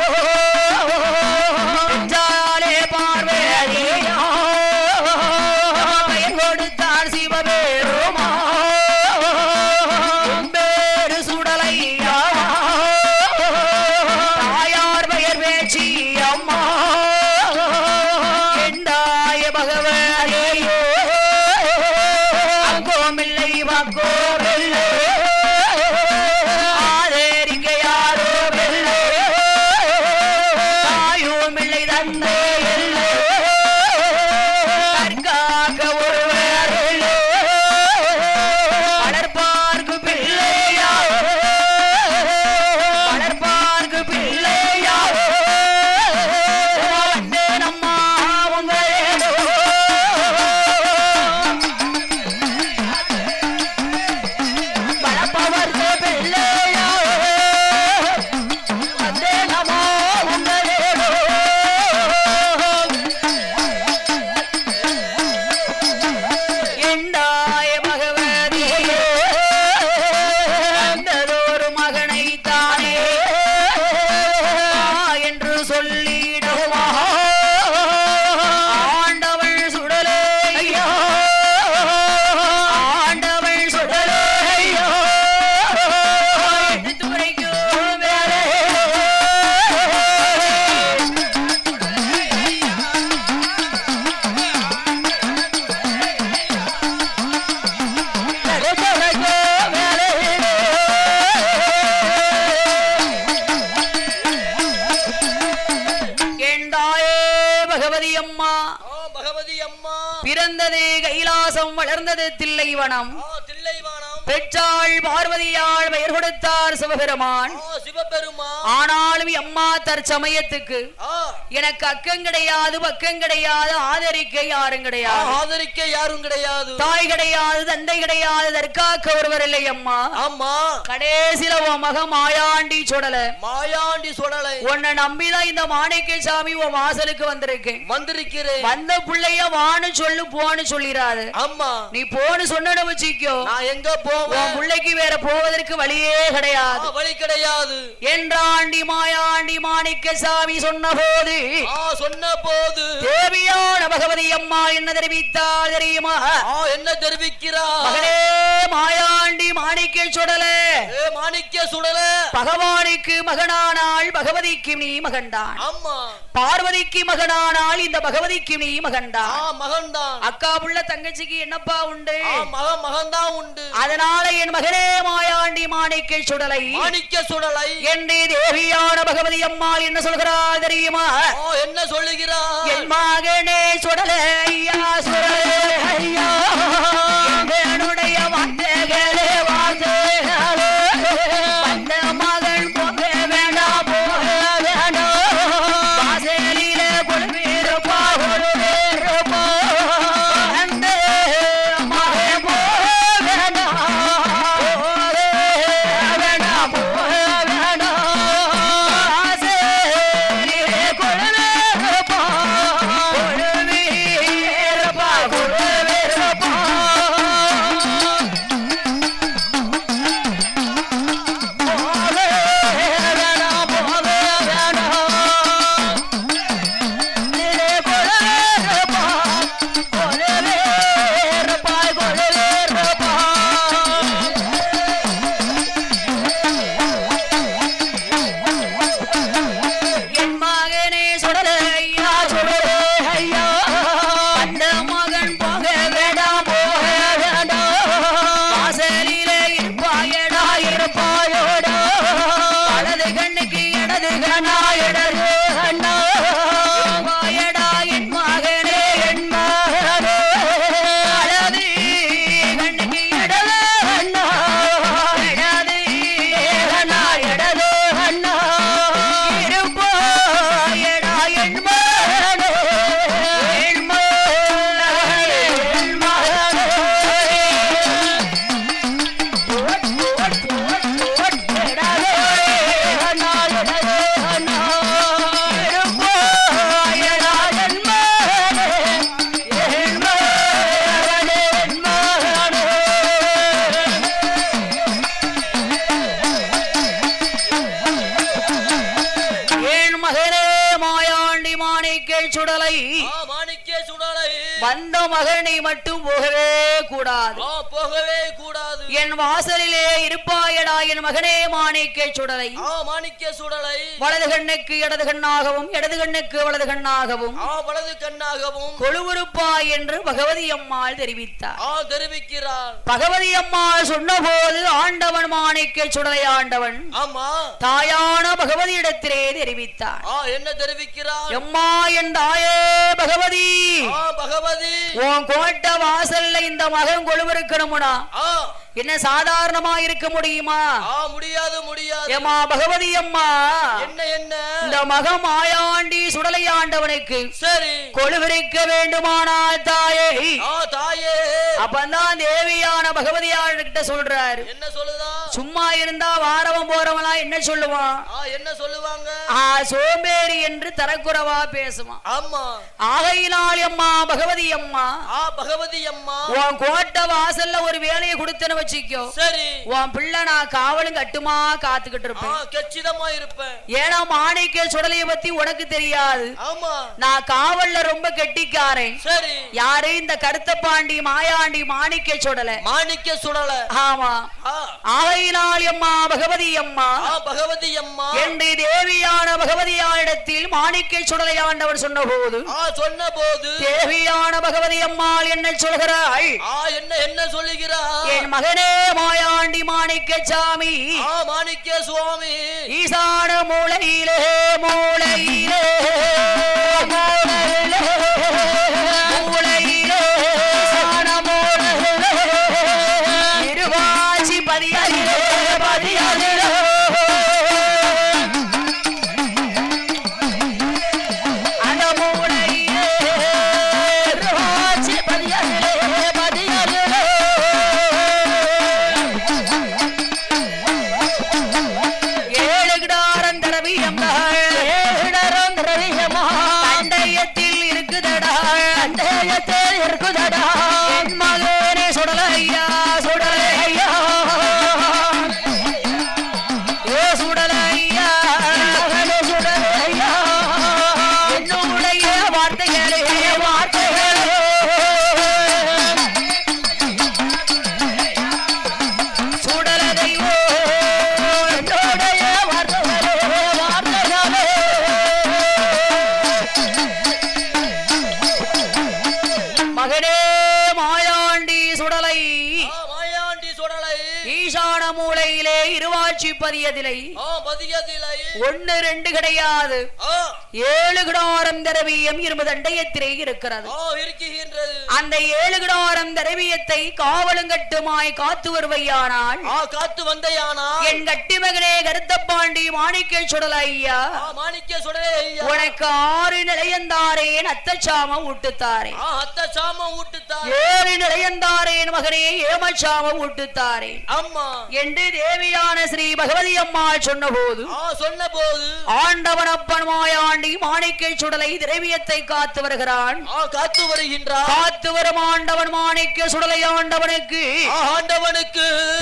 கொடுத்தான் சிவபெருமா பேரு சுடலையா, தாயார் பெயர் பேச்சி அம்மா எந்தாய பகவதியோ, அங்கோமில்லை பக்கோமில்லை ஆதரிக்க யாரோ பிள்ளை, தாயும் இல்லை தந்தை இல்லை கற்காக்க ஒருவர் இல்லை, வளர்ப்பார்க்கு பிள்ளையா வளர்ப்பார்க்கு பிள்ளையா நம்மா உங்களேதோ வளர்ப்பவர்க்கு பிள்ளையா வந்தே நம்மா உங்களேதோ எந்தாய பகவதியே வந்ததொரு மகனை தானே என்று சொல்லிடுவா ஆண்டவள் சுடலையா, ஆண்டவள் சுடலையா துறைக்கும் வேலை பகவதி அம்மா, பகவதி அம்மா, பிறந்தது கைலாசம் வளர்ந்தது தில்லைவனம், தில்லைவானம், பெற்றாள் பார்வதியாள் பெயர் கொடுத்தார் சிவபெருமான். ஆனாலும் அம்மா தற்சமயத்துக்கு எனக்கு அக்கம் கிடையாது பக்கம் கிடையாது, ஆதரிக்க யாரும் கிடையாது, ஆதரிக்க யாரும் கிடையாது, தாய் கிடையாது தந்தை கிடையாது, தற்காக்க ஒருவர் இல்லை அம்மா. அம்மா கடைசில உன் மக மாயாண்டி சுடலை, மாயாண்டி சுடலை உன்னை நம்பிதான் இந்த மாணிக்க சாமி உன் வாசலுக்கு வந்திருக்கேன். வந்த பிள்ளைய வான்னு சொல்லு போன்னு சொல்லிராது. அம்மா நீ போன்னு சொன்ன வச்சுக்கோ, நான் எங்க போ போவேன். உன் பிள்ளைக்கு வேற போவதற்கு வழியே கிடையாது. வழி கிடையாது என்றாண்டி மாயாண்டி மாணிக்கசாமி சொன்ன போது தேவியான பகவதி அம்மா என்ன தெரிவித்தார் தெரியுமா? என்ன தெரிவிக்கிறார்? மகனே மாயாண்டி மாணிக்க சுடலே, மாணிக்க சுடல, பகவானுக்கு மகனானால் பகவதிக்கு நீ மகன்தான். அம்மா பார்வதிக்கு மகனானால் இந்த பகவதிக்கு நீ மகன்தான். மகன்தான். அக்கா புள்ள தங்கச்சிக்கு என்னப்பா உண்டு? மகன்தான் உண்டு. அதனால என் மகனே மாயாண்டி மாணிக்க சுடலை, மாணிக்க சுடலை என்று தேவியான பகவதி அம்மா என்ன சொல்கிறார் தெரியுமா? என்ன சொல்லுகிறார்? என் மகனே சுடலை ஐயா, சுடலை ஐயா, என்னுடைய வார்த்தைகளே வார்த்தைகளே, அந்த மகன் போக வேண்டாம் போக வேண்டாம், வாசலில கொள்வீருப்பா கொள்வீருப்பா, அந்த மகன் போக வேண்டாம் போக வேண்டாம் போக வேண்டாம், வாசலில கொள்வீருப்பா கொள்வீருப்பா கொள்வீருப்பா. என் மகனே சுடலை ஐயா, சுடலை ஐயா, அந்த மகன் போக வேண்டாம் போக வேண்டாம், வாசலிலே இருப்பாயடா இருப்பாயோடா, வலது கண்ணுக்கு இடது கண்ணா இடது கண்ணா, இருப்பாயடா என் மகனே என் மகனே, வலது கண்ணுக்கு இடது கண்ணா இடது கண்ணா இடது கண்ணா, இருப்பாயடா என் மகனே என் மகனே என் மகனே. என் மகனே மாயாண்டி மாணிக்க சுடலை, மாணிக்க சுடலை வந்த மகனை மட்டும் போகவே கூடாது. போகவே கூடாது. என் வாசலிலே இருப்பாயடா என் மகனே மாணிக்க சுடலை, மாணிக்க சுடலை வலது கண்ணுக்கு இடது கண்ணாகவும் இடது கண்ணுக்கு வலது கண்ணாகவும் வலது கண்ணாகவும் கொழுவுறுப்பாய் என்று பகவதி அம்மாள் தெரிவித்தார். தெரிவிக்கிறார். பகவதி அம்மாள் சொன்ன போது ஆண்டவன் மாணிக்க சுடலை ஆண்டவன் ஆமா தாயான பகவதி இடத்திலே தெரிவித்தார். என்ன தெரிவிக்கிறார்? எம்மா என் தாயே பகவதி, பகவதி உன் கோட்டை வாசல்ல இந்த மகன் கொழுவிருக்கணும்னா என்ன சாதாரணமா இருக்க முடியுமா? முடியாது முடியாது. ஏமா பகவதி அம்மா, என்ன என்ன இந்த மகம் ஆயாண்டி சுடலை ஆண்டவனுக்கு சரி கொழுவிருக்க வேண்டுமானால் தாயே, தாயே, அப்பதான் தேவியான பகவதியார்கிட்ட சொல்றாரு. என்ன சொல்லுதா? சும்மா இருந்தா வாரவன் போறவனா என்ன சொல்லுவான்? என்ன சொல்லுவாங்க? சோம்பேறி என்று தரக்குறவா பேசுவான். ஆமா. ஆகையினால் அம்மா பகவதி அம்மா, பகவதி அம்மா, உன் கோட்டை வாசல்ல ஒரு வேலையை கொடுத்தன வச்சுக்கோ, சரி உன் பிள்ளை நான் காவலும் கட்டுமா காத்துக்கிட்டு இருப்பேன். கச்சிதமா இருப்பேன். ஏன்னா மாணிக்க சுடலைய பத்தி உனக்கு தெரியாது. ஆமா, நான் காவல்ல ரொம்ப கெட்டிக்காரன். சரி யாரு? இந்த கருத்த பாண்டி மாயாண்டி மாணிக்க சுடலை. மாணிக்க சுடலை. ஆமா. ஆகையினால் அம்மா பகவதி அம்மா, பகவதி அம்மா என்று தேவியான பகவதியாரிடத்தில் மாணிக்க சுடலை ஆண்டவர் சொன்ன போது தேவியான பகவதி அம்மாள் என்ன சொல்கிறாள்? என்ன என்ன சொல்லுகிறார்? என் மகனே மாயாண்டி மாணிக்க சாமி, மாணிக்க சுவாமி, ஈசான மூளையிலே மூளையிலே மூளையிலே மூளையிலே ஈசான மூளையிலே இருவாச்சி பதியலிலே பதியலிலே அந்த மூளையிலே இருவாச்சி பதியலிலே பதியலிலே ஏழுகிடாரன் திரவியம்கள் ஏழுடரம் திரவியமா அண்டயத்தில் இருக்குதடா அண்டயத்தில் இருக்குதடா என் மகனே சுடலையா சுடலையா பதியதில்லை பதியதில்லை 1 2 கிடையாது 7 கிடாரம் திரவியம் இரும்பு தண்டயத்திலே இருக்கிறது இருக்கின்றது அந்த 7 கிடாரம் திரவியத்தை காவலுங்கட்டுமாய் காத்து வருவையானால் காத்து வந்தையானால் என் கட்டி மகனே கருத்தப்பாண்டி மாணிக்க சுடல ஐயா மாணிக்க சுடலே ஐயா உனக்கு 6 நிலையந்தாரேன் அத்தச்சாம ஊட்டுத்தாரே அத்தச்சாம ஊட்டுத்தாரே 7 நிலையந்தாரேன் மகனே ஏமச்சாம ஊட்டுத்தாரே அம்மா என்று தேவியான ஸ்ரீ பகவதி அம்மாள் சொன்னபோது ஆண்டவன் அப்பன் மாயாண்டி மாணிக்க சுடலை திரவியத்தை காத்து வருகிறான் காத்து வருகின்றான் காத்து வரும் ஆண்டவன் மாணிக்க சுடலை ஆண்டவனுக்கு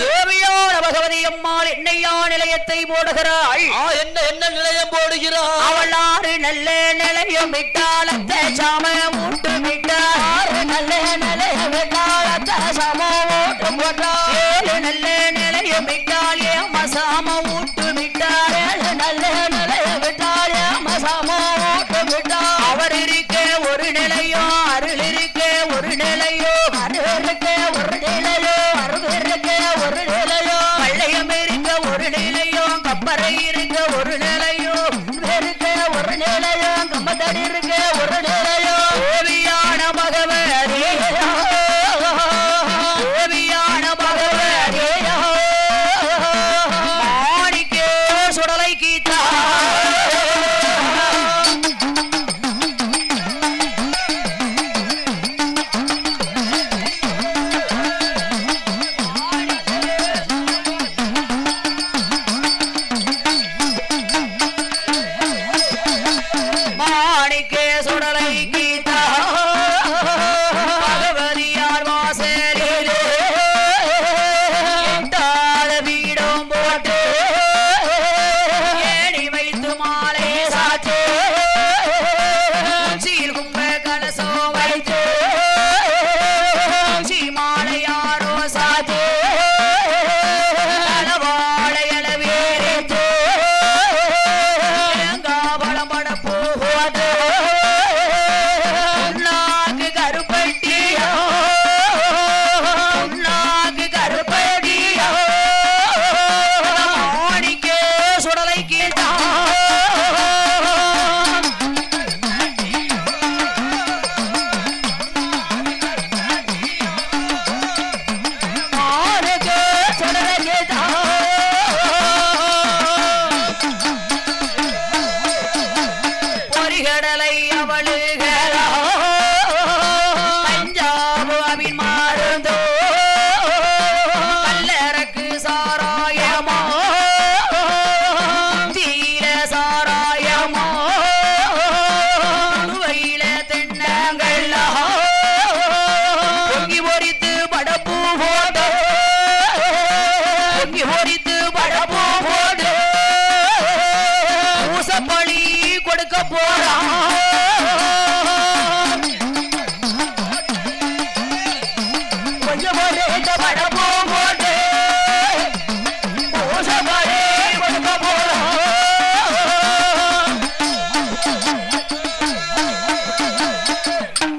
தேவியான பகவதி அம்மாள் என்னையா நிலையத்தை போடுகிறாள் என்ன நிலையம் போடுகிறாள் அவள் 6 நல்ல நிலையம் விட்டால் அத்தச்சாம ஊட்டு விட்டார் நல்ல நிலையம் விட்டால் அத்தச்சாம ஊட்டு போட்டார் 7 நல்ல நிலையம் விட்டால் ஏமசாம ஊட்டு விட்டார் 7 நல்ல நிலையம் விட்டால் ஏமசாம ஊட்டு விட்டார் அவர் இருக்க ஒரு நிலையோ அருள் இருக்க ஒரு நிலையோ அருள் இருக்க ஒரு நிலையோ அருள் இருக்க ஒரு நிலையோ பள்ளையம் இருக்க ஒரு நிலையோ கப்பரை இருக்க ஒரு நிலையோ இருக்க ஒரு நிலையோ கம்பத்தடி இருக்க ஒரு நிலையோ தேவியான பகவதியே தேவியான பகவதியே மாணிக்க சுடலை கீதா மாணிக்க சுடலை கீதா பகவதியார் வாசலிலே எட்டாத வீடும் போட்டு ஏணி வைத்து மாலை சாற்று உச்சியில் கும்ப கலசம் வைத்து உச்சி மாலையாரோ சாத்து அளவாழை அளவேறித்து படம் பட போகுவது உன்னாக்கு கருப்பட்டியோ உன்னாக்கு கருப்பட்டியோ மாணிக்க சுடலை கீதா மாணிக்க சுடலை கீதா பொறிகடலை அவளுகளோ பஞ்சாபு அபின் மாறுந்தோ கல்லறக்கு சாராயமோ தீர சாராயமோ உருவையில தென்னங்கள்ளோ பொங்கி பொறித்து படப்பூ போட்டு பொங்கி பொறித்து படப்பூ போட்டு பூசப்பழி கொடுக்க போறான் கொஞ்சம் படப்பூ போட்டு பூசப்பழி கொடுக்க போறான்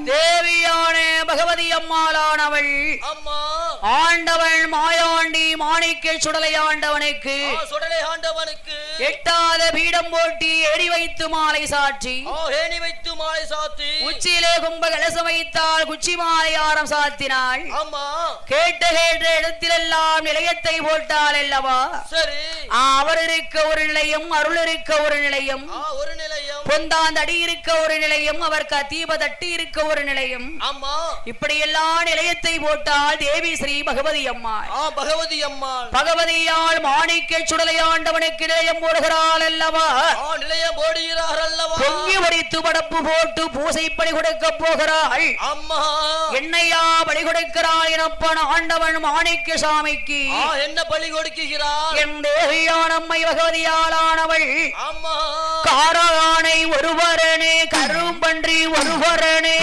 தேவியான பகவதி அம்மாளானவள் அம்மா ஆண்டவன் மாயாண்டி மாணிக்க சுடலை ஆண்டவனுக்கு சுடலை ஆண்டவனுக்கு எட்டாத பீடம் போட்டி எரி வைத்து மாலை சாற்றி ஏணி வைத்து மாலை சாத்தி உச்சியிலே கும்ப கலசம் வைத்தால் குச்சி மாலையாரம் சாத்தினாள் அம்மா கேட்ட இடத்திலெல்லாம் நிலையத்தை போட்டாள் அல்லவா சரி அவர் இருக்க ஒரு நிலையம் அருள் இருக்க ஒரு நிலையம் ஒரு நிலையம் பொந்தாந்த அடி இருக்க ஒரு நிலையம் அவர் கதீப தட்டி இருக்க ஒரு நிலையம் அம்மா இப்படி எல்லா நிலையத்தை போட்டால் தேவி ஸ்ரீ பகவதி அம்மாள் பகவதி அம்மாள் பகவதியால் மாணிக்க சுடலை ஆண்டவனுக்கு நிலையம் போடுகிறாள் அல்லவா நிலையம் போடுகிறார் அல்லவா பொங்கி வரித்து படப்பு போட்டு பூசை பலி கொடுக்க போகிறாள் அம்மா என்னையா பலி கொடுக்கிறாள் எனப்பன் ஆண்டவன் மாணிக்க சாமிக்கு என்ன பலி கொடுக்கிறார் என் தேவியான அம்மை பகவதியாளானவள் அம்மா காரானை ஒருவரனே கரும்பன்றி ஒருவரனே